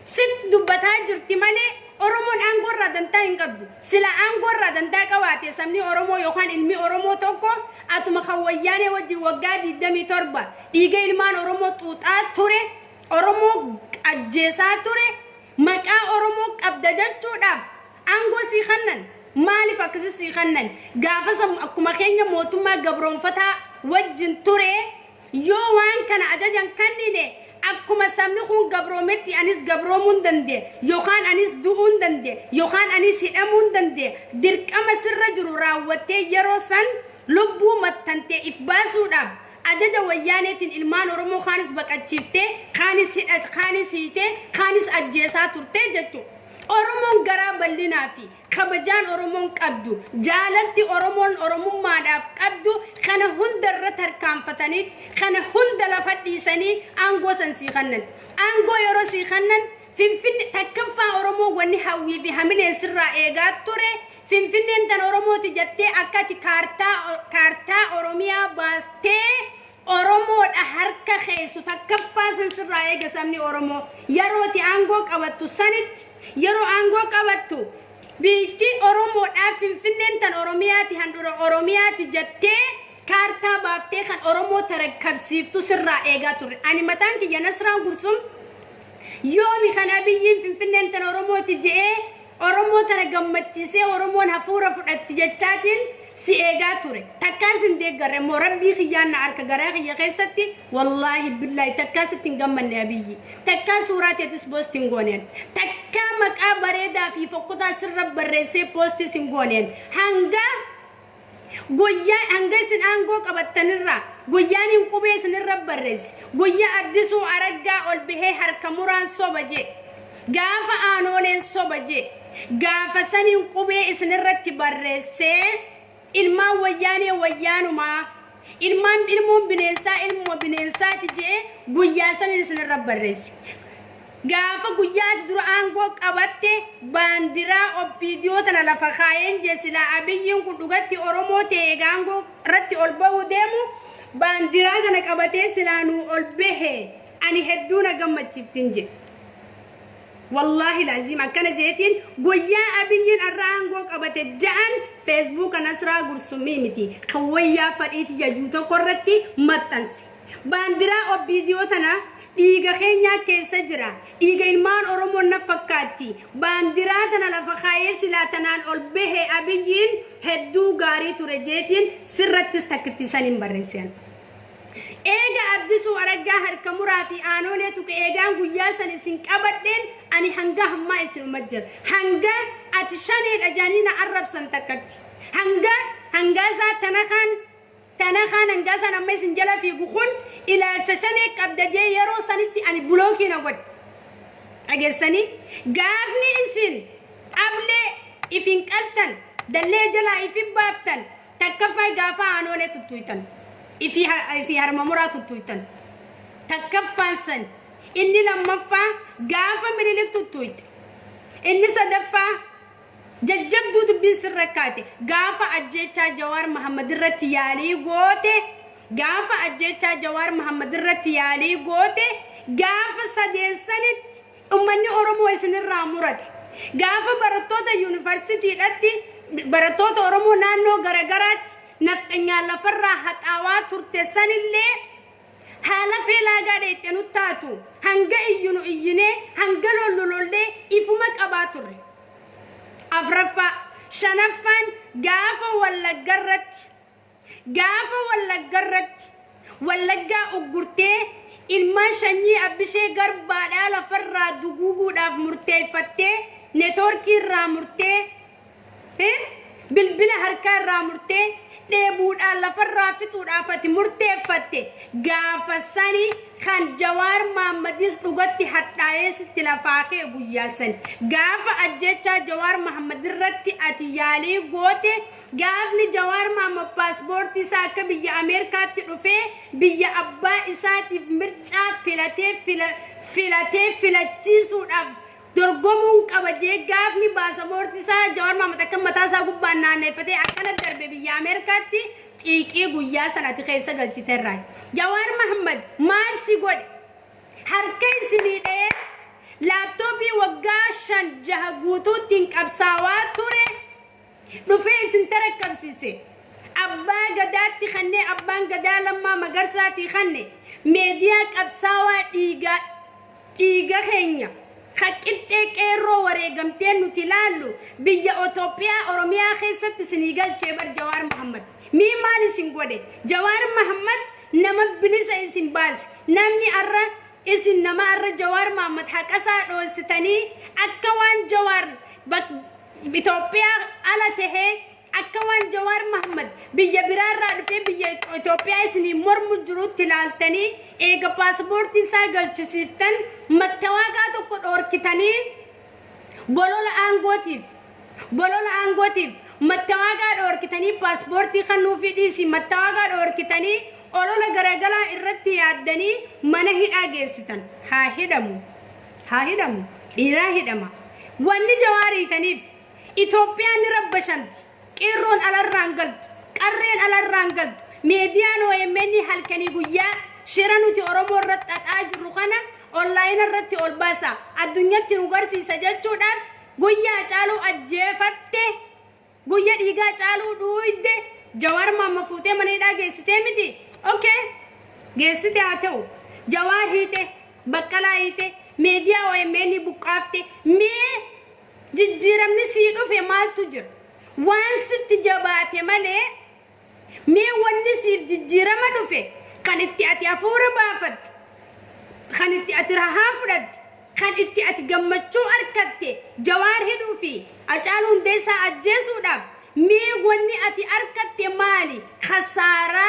ست دبتا جرتمالي أرومون أنقر ردنتا ينقبدو سلا أنقر ردنتا كواتي سمني أرومو يوخان علمي أرومو توكو أتو مخوياني وجي وقادي دمي تربا إيجا إلمان أرومو توتات توري أرومو أجيسات توري مكا أرومو أبدجتشو داف أنقو سيخنن مالي فكسي سيخنن قافسا أكما خينيا موتوما قبرون فتا وجن توري يوان كان أجاجان كنيني أكما سامنخون قبرومتي أنيس قبرومون دندي يوخان أنيس دوون دندي يوخان أنيس هدامون دندي درك أما سر جرو راوتي يروسان لبو متنتي إفباسو داب أجا ويانة المان أرمو خانس بقتشيفته خانس هيته خانس أجيسات ترتجتو أرمون قراب اللي نافي خبجان أرمون قبدو جالنتي أرمون ما داف قبدو خنا هندر رتر كام فتنيت خنا هندر لفتي سني أنغو سنسي خنن أنغو يروسي خنن فين تكفى أرمو وني هاوي في همين سر إيجاد توري فين أنت أرمو تجتة أكتي كارتا أرميا باستي أرمو أحرك خيسو تكفى سنسر إيجا سامني أرمو يروتي أنغو كواتو سنت يرو أنغو كواتو بيتي أرمو فين أنت أرمياتي هندورو أرمياتي جتة كارتا باستي خان أرمو تركب سيفتو سر إيجا توري أني متان كي ينسران قرصم يومي خنابيين فين أنت أرمو تجي أرمو تنجمتيسي أرمو هفورة فرتجتشاتين سيجاتوري تكاسن ديجر مربي خيان عرك جراخ يخيستي والله بالله تكاسن تنجم النبي تكاس سورات يتسبوس تنجونين تكامك أبريدا في فقدا سر بريسي بوست تنجونين هنگا goyya angaisin ango qabattanirra goyyanin qubee sinirra barrees goyya addisu aragga ol bihe harkamuran sobaje gaafa aanolen sobaje gaafa sanin qubee isinirratti barreesse ilma wayyane wayyanuma ilmun bineensa tije goyya sanin isinirra barrees gaafa guyyaati dura aangoo qabatte baandiraa obbiidiyoo tana lafa kaayeen jeesila abiyyiin kun dhugatti oromoo ta'e gaangoo irratti ol ba'uu deemu baandiraa tana qabatee silaanuu ol bahe ani hedduu na gammachiiftin je wallahi laazim akkana jeetiin guyyaa abiyyiin irraa aangoo qabate ja'an feesbuuk nasraa gursumii miti kan wayyaa fadhiiti jajuu tokko irratti maxxansi baandiraa obbiidiyoo tana dhiiga keenya keessa jira dhiiga ilmaan oromoo na fakkaatti baandiraa tana lafa kaayee silaatanaan ol bahe abiyyiin hedduu gaarii ture jeetiin sirrattis takkittisan hin barreessan eega addisuu araggaa harka muraa fi aanoolee tuka eegaan guyyaa san isin qabadheen ani hanga hammaa isinuma jira hanga ati shaneedha jaaniina arrabsan takkatti hanga isaa tanakaan angasa nama isin jala fi gukhun ilaalcha shanee qabda jee yeroo sanitti ani bulookiin agod ageessanii gaafni isin ablee ifin qaltan dallee jalaa ifin baaftan takkafaa gaafa aanoolee tuttuytan ifi harmamuraa tuttuytan takkafaan san inni lammaffaa gaafa minilik tuttuyte inni sadaffaa jajjabduu dubbiin sirrakkaate gaafa ajjechaa jawaar mahammad irratti yaalii goote gaafa ajjechaa jawaar mahammad irratti yaalii goote gaafa sadeessanitti ummanni oromoo isinirraa murate gaafa barattoota yuunivarsiitiidhatti barattoota oromoo naannoo garagaraatti nafxanyaa lafarraa haxaawaa turte sanillee haala feelaagaa dheettee nu taatu hanga iyyinu iyyinee hanga lollolollee ifuma qabaa turre afrafa shanaffan gaafa wallaggarratti wallaggaa uggurtee ilmaan shanyii abbishee garbaadhaa lafarraa duguuguudhaaf murteeffattee neetworkii irraa murtee bilbila harkaa irraa murtee dheebuudhaan lafarraa fixuudhaaf ati murteeffatte gaafa sani kan jawaar mahammadis dhugatti hadhaa'ee sitti lafaa kee guyyaa sani gaafa ajjechaa jawaar mahammad irratti ati yaalii goote gaafni jawaar mahammad paaspoortii isaa akka biyya ameerikaatti dhufee biyya abbaa isaatiif mircaa filatee filachiisuudhaaf dorgomuun qabajee gaafni paaspoortii isaa jawaar mahammad akka mataa isaa gubbaan naanneeffatee akkana darbe biyya ameerikaatti xiiqii guyyaa sanatti keessa galchiterraa jawaar mahammad maal si godhe harka isinii dha'ee laaptooppii waggaa 5-6 guutuutti qabsaawaa ture dhufee isin tarakkabsiise abbaa gadaatti kannee abbaan gadaa lammaa magarsaatti kanne meediyaa qabsaawaa dhiiga keenya haqqixxee qeerroo wareegamteen nuti ilaallu biyya Itoophiyaa Oromiyaa keessatti isinii galchee bar jawaar mahammad mi maal isin godhe jawaar mahammad nama bilisa isin baase namni arra isin nama arra jawaar mahammad haqasaa dhoositanii akka waan jawaar Itoophiyaa ala tahee أكوان جوار محمد بيا برار رادفة بيا إثيوبيا إسني مرمو جروت تلالتني إيجا باسبورت ساقل تسيفتن متواقعتو قد أوركتاني بولولا أنغوتيف متواقع أوركتاني باسبورتي خنو في ديسي متواقع أوركتاني أولولا غرغلا إرتي يادني منهي آجيستن ها هدمو إيرا هدما واني جواري تنيف إثيوبيا نربشنت كيرون على الرانجلت قرين على الرانجلت ميديانو يمني حلكني قويا شيرانو تي أورمو رت أتاج روخانا أونلاين الرت أولباسا الدنيا تنغرسي سجدتو داف قويا چالو أجيفتي قويا ديغا چالو دويد جوار ماما فوتي منيدا جيستي متي أوكي جيستي آتو جوار هيتي بكلا هيتي ميديا ويمني بقافتي مي جيجيرم نسيدو في مال تجر وان ست جباتي مالي مي ونسيب جيجيرم دفي كانت تأتي أفور بافت كانت تأتي رهافرد كانت تأتي جمتشو أركتي جوار هدو في أجالون ديسا أجيسو داب مي وني أتي أركتي مالي خسارة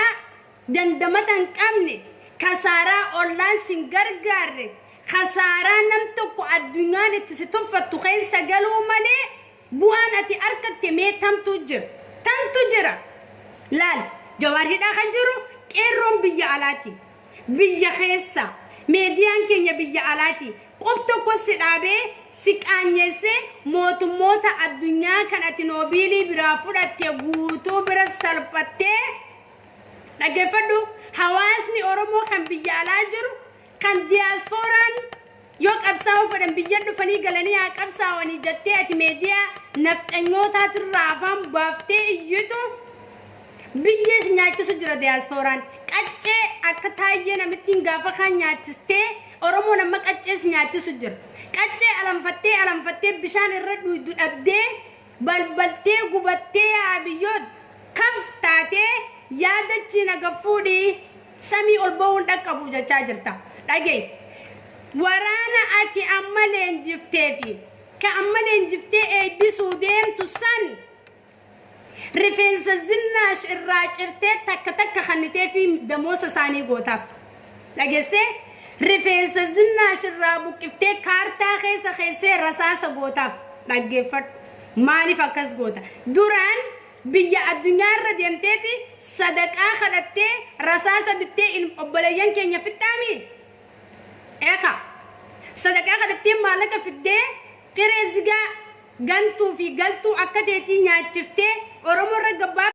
دندمتن كامني خسارة أولان سنگرگار خسارة نمتكو الدنيا نتستفت تخيل سجلو مالي بوانتي أركتي مي تم تجر لال جوار هدا خنجرو كيرون بيا علاتي بيا خيسا ميديان كينيا بيا علاتي قبتو كسدابي سيكانيسي موتا الدنيا كانت نوبيلي برافودتي غوتو برسالبتي نجفدو حواسني أورمو كان بيا علاجرو كان دياسفوران يوك أبساو فدن بيا دفني غلاني أبساو ني جتي أتي ميديا نفتنيوتا ترافام بافتي يوتو بيا نياتو سجرا دياسفوران كاتشي أكتايي نمتين غافا خان نياتستي أورمو نما كاتشي نياتو سجر كاتشي ألم فتي بشان الرد ويدو أبدي بلبلتي غبتي عبيود كف تاتي يادتشي نغفودي سامي البون دكابو جاجرتا داغي ورانا أتي أمالين جفتي كأمالين جفتي أي بسودين تسان رفنس الزناش الراجرتي تك خنتي في دموسة ساني غوتاف داغيسي رفنس الزناش الرابو كفتي كارتا خيسة رساسة غوتاف داغيفت ماني فكس غوتا دوران بيا الدنيا رديمتي صدقة خدتي رساسة بتي الأبليان كينيا في التامين إيخا صدقة خدتي مالك في الدي ترزقا غنتو في غلتو أكدتي نياتشفتي أرمو رقباب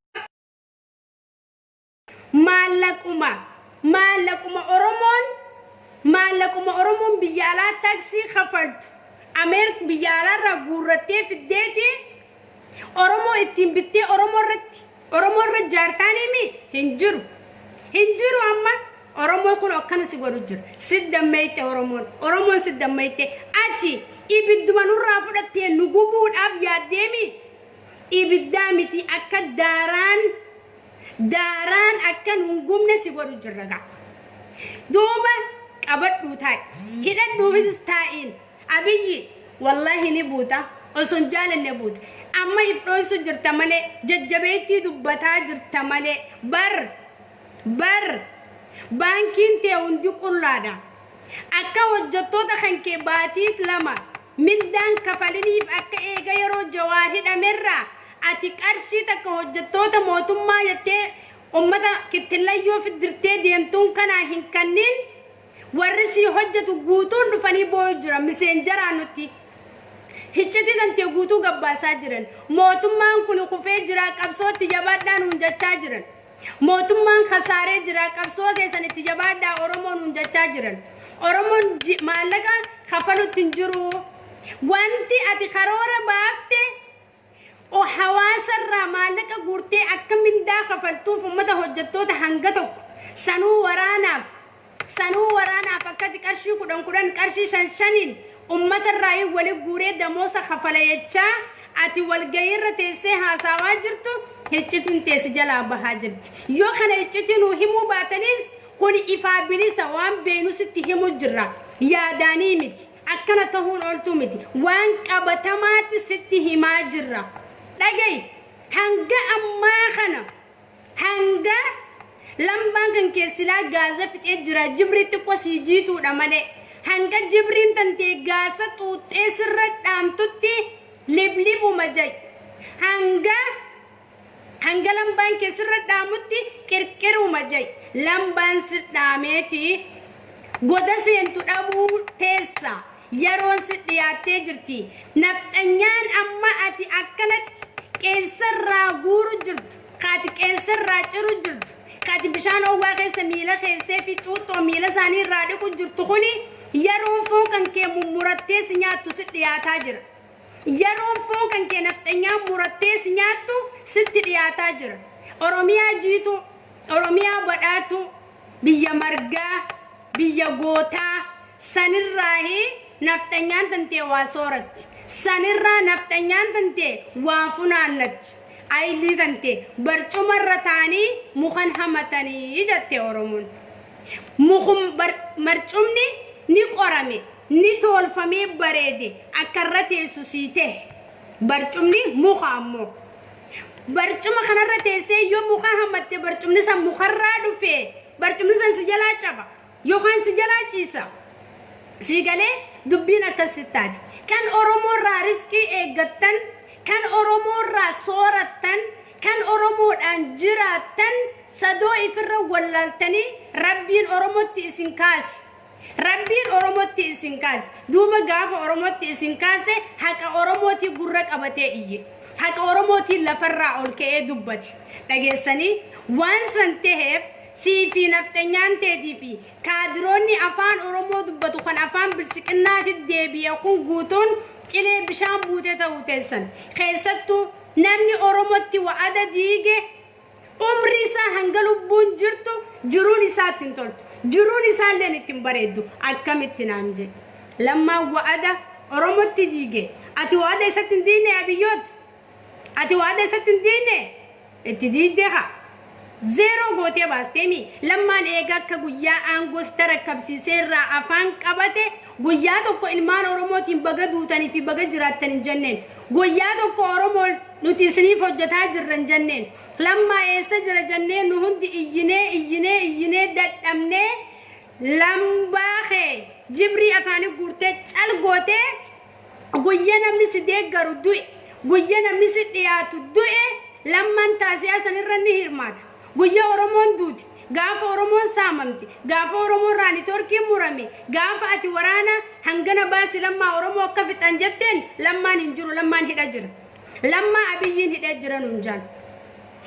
مالكما أرمون بيالا تاكسي خفرت أميرك بيالا رغورتي في الديتي أرمو اتين بتي أرمو رجارتاني مي هنجرو أما أرمو كن أكنا سيغورو جر سدميت أرمون سدميت أتي إبدو منو رافضتي نغبود أب ياديمي إبدامتي أكد داران أكن نغمنا سيغورو جرغا دوما أبد بوتاي كده دوبي ستاين أبي والله نبوتا وسنجال نبوت أما يفروي سجرت مالي ججبيتي دبتا جرت مالي بر بانكين تيوندي كلادا أكا وجدتو دخنكي باتيت لما من دان كفاليني أكا إيغا يرو جواهد أمرا أتك أرشي تكا وجدتو دا موتم ما يتي أمتا كتلايو في الدرتي دينتون كنا هنكنين ورسي حجة قوتون دفني بوجرا مسنجرانوتي هيتشتي دانتي قوتو قباسا جرن موتم مان كنو خفي جرا قبصوت تجابادان هنجا جرن موتم مان خساري جرا قبصوت يسان تجابادا أورمون هنجا جرن أورمون مالكا خفلو تنجرو وانتي أتي خرورة بافتي او حواسر را مالكا قورتي أكا من دا خفلتو فمتا حجتو تحنگتوك سنو ورانا فكت كرشي كدن كرشي شنشنين أمة الرأي ولي قوري دموسا خفليتشا أتي والغير تيسي هاساوا جرتو هيتشتن تيسي جلا بها جرت يو خنا هيتشتن وهمو باتنيس كوني إفابلي سوام بينو ستي همو جرا يا داني متي أكنا تهون أولتو متي وان كابتمات ستي هما جرا لغي hanga amma kana hanga lambaan kan keessilaa gaaza fixee jira jibriitti qosii jiituudha malee hanga jibriin tantee gaasa xuuxxee sirra dhaamtutti liblibuma jay hanga lambaan kee sirra dhaamutti qirqiruma jay lambaan si dhaameeti goda seentu dhabuu teessa yeroon si dhiyaattee jirti nafxanyaan amma ati akkanatti qeensarraa guuru jirtu kaati qeensarraa ciru jirtu kaati bishaan owwaa keessa miila keessee fi xuuxxoo miila isaanii irraa dhiqu jirtu kuni yeroon foon kan kee mummurattee si nyaattu si dhiyaataa jira yeroon foon kan kee nafxanyaan murattee si nyaattu sitti dhiyaataa jira oromiyaa jiitu oromiyaa badhaatu biyya margaa biyya gootaa sanirraahi nafxanyaan tantee waa sooratti sanirraa nafxanyaan tantee waa funaannatti aylii tantee barcumarra taanii mukan hamatanii jette oromoon mukum marcumni ni qorame ni tolfamee bareede akkarra teessu siite barcumni muka ammoo barcuma kanarra teessee yoo muka hamatte barcumni san mukarraa dhufee barcumni san si jalaa caba yookaan si jalaa ciisa si galee dubbiin akkasittaati kan oromoorraa riskii eeggattan kan oromoorraa soorattan kan oromoodhaan jiraattan sadoo ifirra wallaaltanii rabbiin oromootti isin kaase rabbiin oromootti isin kaase duuba gaafa oromootti isin kaase haqa oromootii gurra qabatee iyye haqa oromootii lafarraa ol ka'ee dubbate dhageessanii waan san ta'eef siifi nafxanyaan teetii fi kaadiroonni afaan oromoo dubbatu kan afaan bilsiqinnaatti deebi'e kun guutuun qilee bishaan buutee ta'uu teessan keessattuu namni oromootti wa'ada diige umrii isaa hanga lubbuun jirtu jiruun isaatti hin toltu jiruun isaalleen ittiin bareeddu akkamitti naan jedhe lammaan wa'ada oromootti diige ati wa'ada isatti hin diine abiyyooti ati wa'ada isatti hin diine itti diidde haa zero gootee baastemi lammaan eegaa akka guyyaa aangoo tarakkabsiisee irraa afaan qabate guyyaa tokko ilmaan oromootiin baga duutanii fi baga jiraattan hin jenneen guyyaa tokko oromoo nuti isiniif hojjetaa jirran jenneen lammaa eessa jira jenneen nu hundi iyyinee dadhabnee lambaa kee jibrii afaanii guurtee cal gootee guyyaa namni si deeggaru du'e guyyaa namni si dhiyaatu du'e lammaan taasisaa sanirra ni hirmaata guyyaa oromoon duuti gaafa oromoon saamamti gaafa oromoon raani torkiin murame gaafa ati waraana hangana baasi lammaa oromoo akka fixan jetteen lammaan hin jiru lammaan hidha jira lammaa abiyyiin hidha jira nuun jaan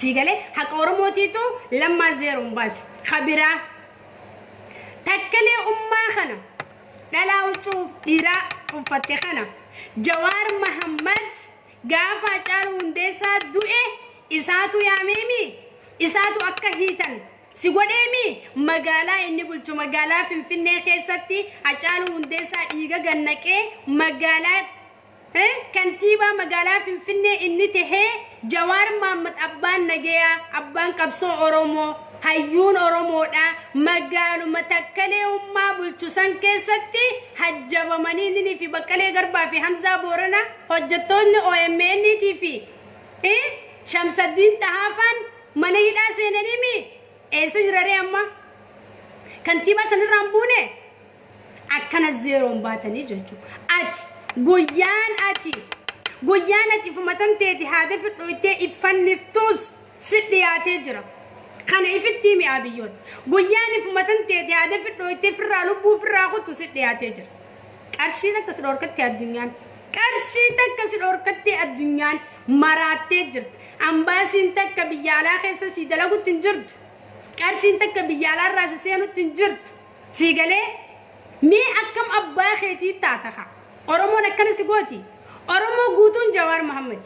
siigalee haqa oromootiitu lammaa zeeroon baasi kabiraa takkalee ummaa kana dhalaa huccuuf dhiiraa uffatte kana jawaar mahammad gaafa Hacaaluu Hundeessaa du'e isaatu yaameemi isaatu akka hiitan si godheemi magaalaa inni bulchu magaalaa Finfinnee keessatti Hacaaluu Hundeessaa dhiiga gannaqee magaalaa kantiibaa magaalaa Finfinnee inni tahee Jawaar Mahammad abbaan nagayaa abbaan qabsoo Oromoo hayyuun Oromoodha magaaluma takkalee ummaa bulchu san keessatti hajjabamanii inni fi Baqqalee Garbaa fi Hamzaa Boorana hojjettoonni OMN fi Shamsaddiin Tahaafaan mana hidhaa seenaniimi eessa jiraree amma kantiibaa sanirraan buune akkana zeeroon baatanii jechuudha ati guyyaan ati ifumatan teeti haadha fidhooytee iffanniftuus si dhiyaatee jira kana ifitti mi'a biyyoota guyyaan ifumatan teeti haadha fidhooytee firraa lubbuu firraa kuttu si dhiyaatee jira qarshii takka si dhorkatti addunyaan maraattee jirti ambaasiin takka biyya alaa keessa si dalagutti hin jirtu qarshiin takka biyya alaa irraa si seenutti hin jirtu si galee mee akkam abbaa keetii taata Oromoon akkana si gooti Oromoo guutuun Jawaar Mahammad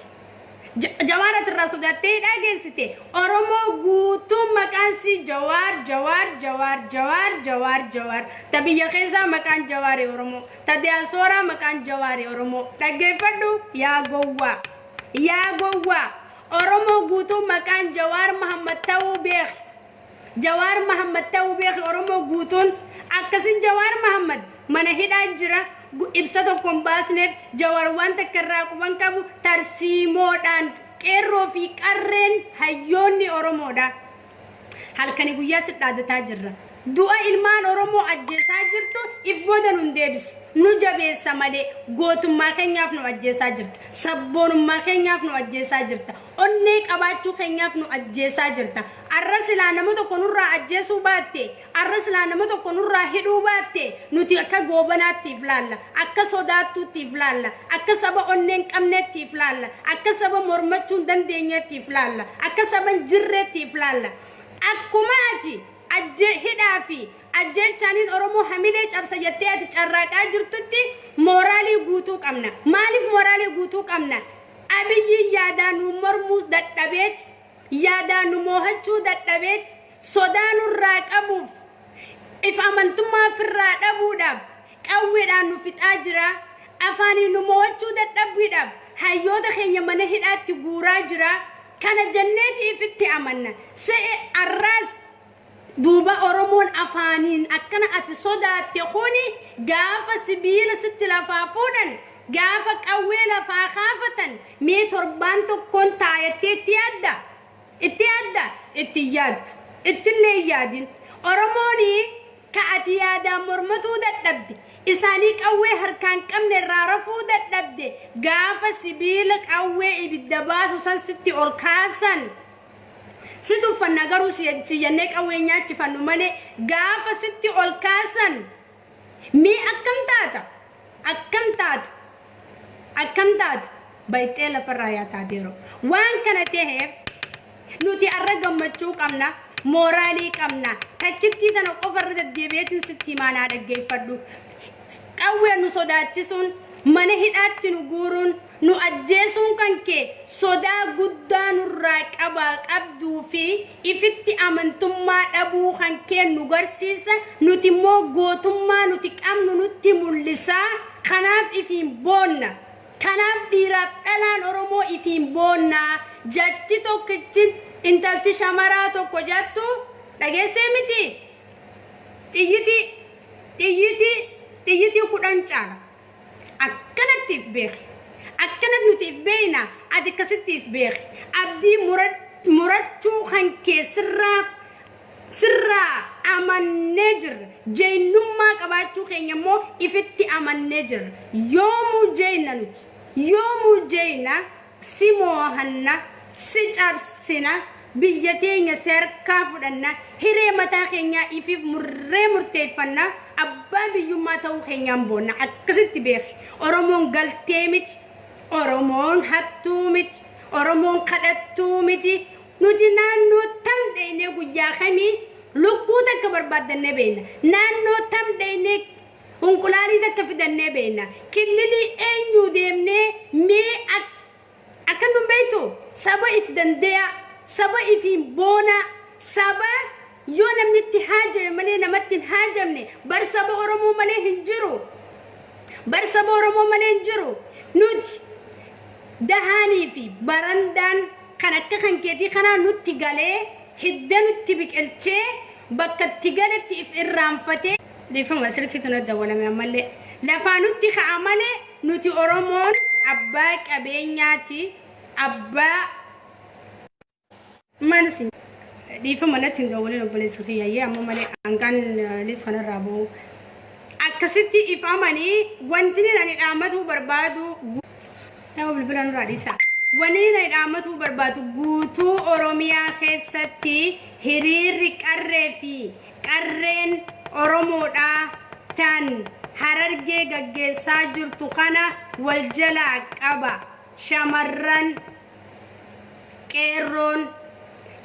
Jawaar atirraa sodattee dhageessite Oromoo guutuun maqaan si Jawaar tabiyya keessaa maqaan Jawaar Oromoo ta diyaasooraa maqaan Jawaar Oromoo dhaggeeffadhu yaa gowwaa Oromoo guutuun maqaan Jawaar Mahammad ta'uu beeki Oromoo guutuun akkasin Jawaar Mahammad mana hidhaa jira ibsa tokkoon baasneef Jawaar waan takka irraa quban qabu tarsiimoodhaan qeerroo fi qarreen hayyoonni Oromoodha. Halkanii guyyaa sidhaadataa jirra. Du'a ilmaan Oromoo ajjeesaa jirtu if booda nun deebisi. Nu jabeessa malee gootummaa keenyaaf nu ajjeesaa jirta. Sabboonummaa keenyaaf nu ajjeesaa jirta. Onnee qabaachuu keenyaaf nu ajjeesaa jirta. Arra silaa nama tokko nurraa ajjeesuu baatte, arra silaa nama tokko nurraa hidhuu baatte, nuti akka goobanaattiif laalla, akka sodaattuuttiif laalla, akka saba onneen qabneettiif laalla, akka saba mormachuu hin dandeenyeettiif laalla, akka saba hin jirreettiif laalla. Akkuma ati hidhaa fi ajjeechaniin Oromoo hamilee cabsa jettee ati carraaqaa jirtutti mooraalii guutuu qabna. Maaliif mooraalii guutuu qabna? Abiyyi yaadaan nu mormuu dadhabeet, yaadaan nu moohachuu dadhabeet, sodaa nurraa qabuuf, if amantummaa ofirraa dhabuudhaaf, qawweedhaan nu fixaa jira. Afaaniin nu moohachuu dadhabuudhaaf, hayyoota keenya mana hidhaatti guuraa jira. Kana janneetiif itti amanna. Se'e arraas duuba Oromoon afaaniin akkana ati sodaatte kuni gaafa sibiila sitti lafaa fuudhan, gaafa qawwee lafaa kaafatan, mee torbaan tokkoon taayattee itti yaaddu, ittillee yaadin. Oromoonii ka ati yaadaan mormatuu dadhabde, isaanii qawwee harkaan qabne irraa rafuu dadhabde, gaafa sibiila qawwee ibidda baasu san sitti ol kaasan. Situ fanna garuu siyyannee qawwee nyaachifannu malee gaafa sitti ol kaasan mi akkam taata baytee lafarraa yaataa deero. Waan kana ta'eef nuti arra gammachuu qabna, mooraalii qabna. Takkittii tana qofarra deddeebi'eetiin sitti himaanaa dhaggeeffadhu. Qawwee nu sodaachisuun, mana hidhaatti nu guuruun, nu ajjeesuun kan kee sodaa guddaa nurraa qabduu fi ifitti amantummaa dhabuu kan kee nu garsiisa. Nuti immoo gootummaa nuti qabnu nutti mul'isa. Kanaaf ifiin boonna. Kanaaf dhiiraaf dhalaan Oromoo ifiin boonna. Jatti tokkichi intalti shamaraa tokko jettu dhageessee miti? Xiyyitii 10 caala. Akkanattiif beeki. Akkanat nutiif beeyna ati akkasittiif beeki. Abdii murachuu kan kee sirraa amannee jirra. Jeenummaa qabaachuu keenya immoo ifitti amannee jirra. Yoomuu jeenna nuti, yoomuu jeenna si moohanna, si cabsina, biyya teenya serkaa fudhanna, hiree mataa keenyaa ifiif murteeffanna, abbaa biyyummaa ta'uu keenyaan boonna. Akkasitti beeki. Oromoon galtee miti, Oromoon hattuu miti, Oromoon kadhattuu miti. Nuti naannoo tam deynee guyyaa kamii lukkuu takka barbaaddannee beekna. Naannoo tam deynee unqulaalii takka fidannee beekna. Killilii eenyuu deemnee mee akka nu beektu saba if dandeeya, saba ifiin boona, saba yoo namni itti haajame malee namatti hin haajamne, bar saba Oromoo malee hin jiru. Bar saba Oromoo malee hin jiru. Nuti dahaanii fi barandaan kan akka kan keetii kanaa nutti galee, hidda nutti biqilchee, bakka itti galetti if irraanfatee. Dhiifama silkiitu na dawwalame ammallee. Lafaa nutti ka'a malee nuti Oromoon abbaa qabeenyaati, abbaa mansi. Dhiifama natti hin dawwalin obboleessi kiyyayyee amma malee hanqaan liif kanarraa bu'u. Akkasitti ifamanii wanti ani dhaammatuu barbaadu nama bilbila nurraa dhiisa. Wanti ani dhaammatuu barbaadu guutuu Oromiyaa keessatti hiriirri qarree fi qarreen Oromoodhaa tan Harargee gaggeessaa jirtu kana wal jalaa qaba. Shamarran, qeerroon,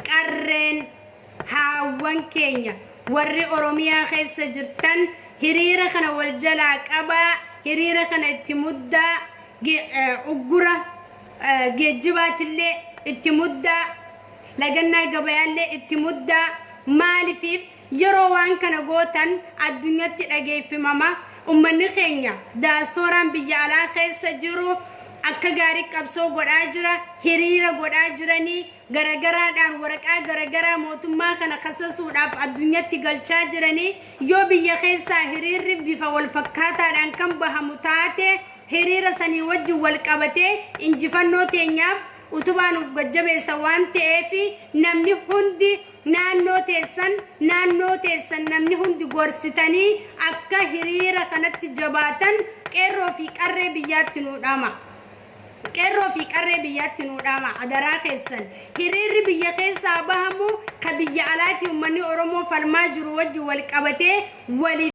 qarreen, haawwan keenya warri Oromiyaa keessa jirtan hiriira kana wal jalaa qaba. Hiriira kana itti muddaa uggura geejjibaatillee itti muddaa, lagannaa gabayaallee itti muddaa. Maaliif yeroo waan kana gootan addunyatti dhageeffimama. Ummanni keenya daasporaan biyya alaa keessa jiru akka gaarii qabsoo godhaa jira, hiriira godhaa jiranii, garagaraadhaan waraqaa garagaraa mootummaa kana kassasuudhaaf addunyatti galchaa jiranii. Yoo biyya keessaa hiriirri bifa wal fakkaataadhaan kan bahamu taate hiriira sanii wajjin wal qabatee injifannoo teenyaaf utubaan uf gajjabeessa waan ta'eef namni hundi naannoo teessan namni hundi gorsitanii akka hiriira kanatti jabaatan qeerroo fi qarree biyyaatti nu dhama. Qeerroo fi qarree biyyaatti nu dhama adaraa keessan hiriirri biyya keessaa bahamu ka biyya alaatti uummanni Oromoo falmaa jiru wajji wal qabatee wali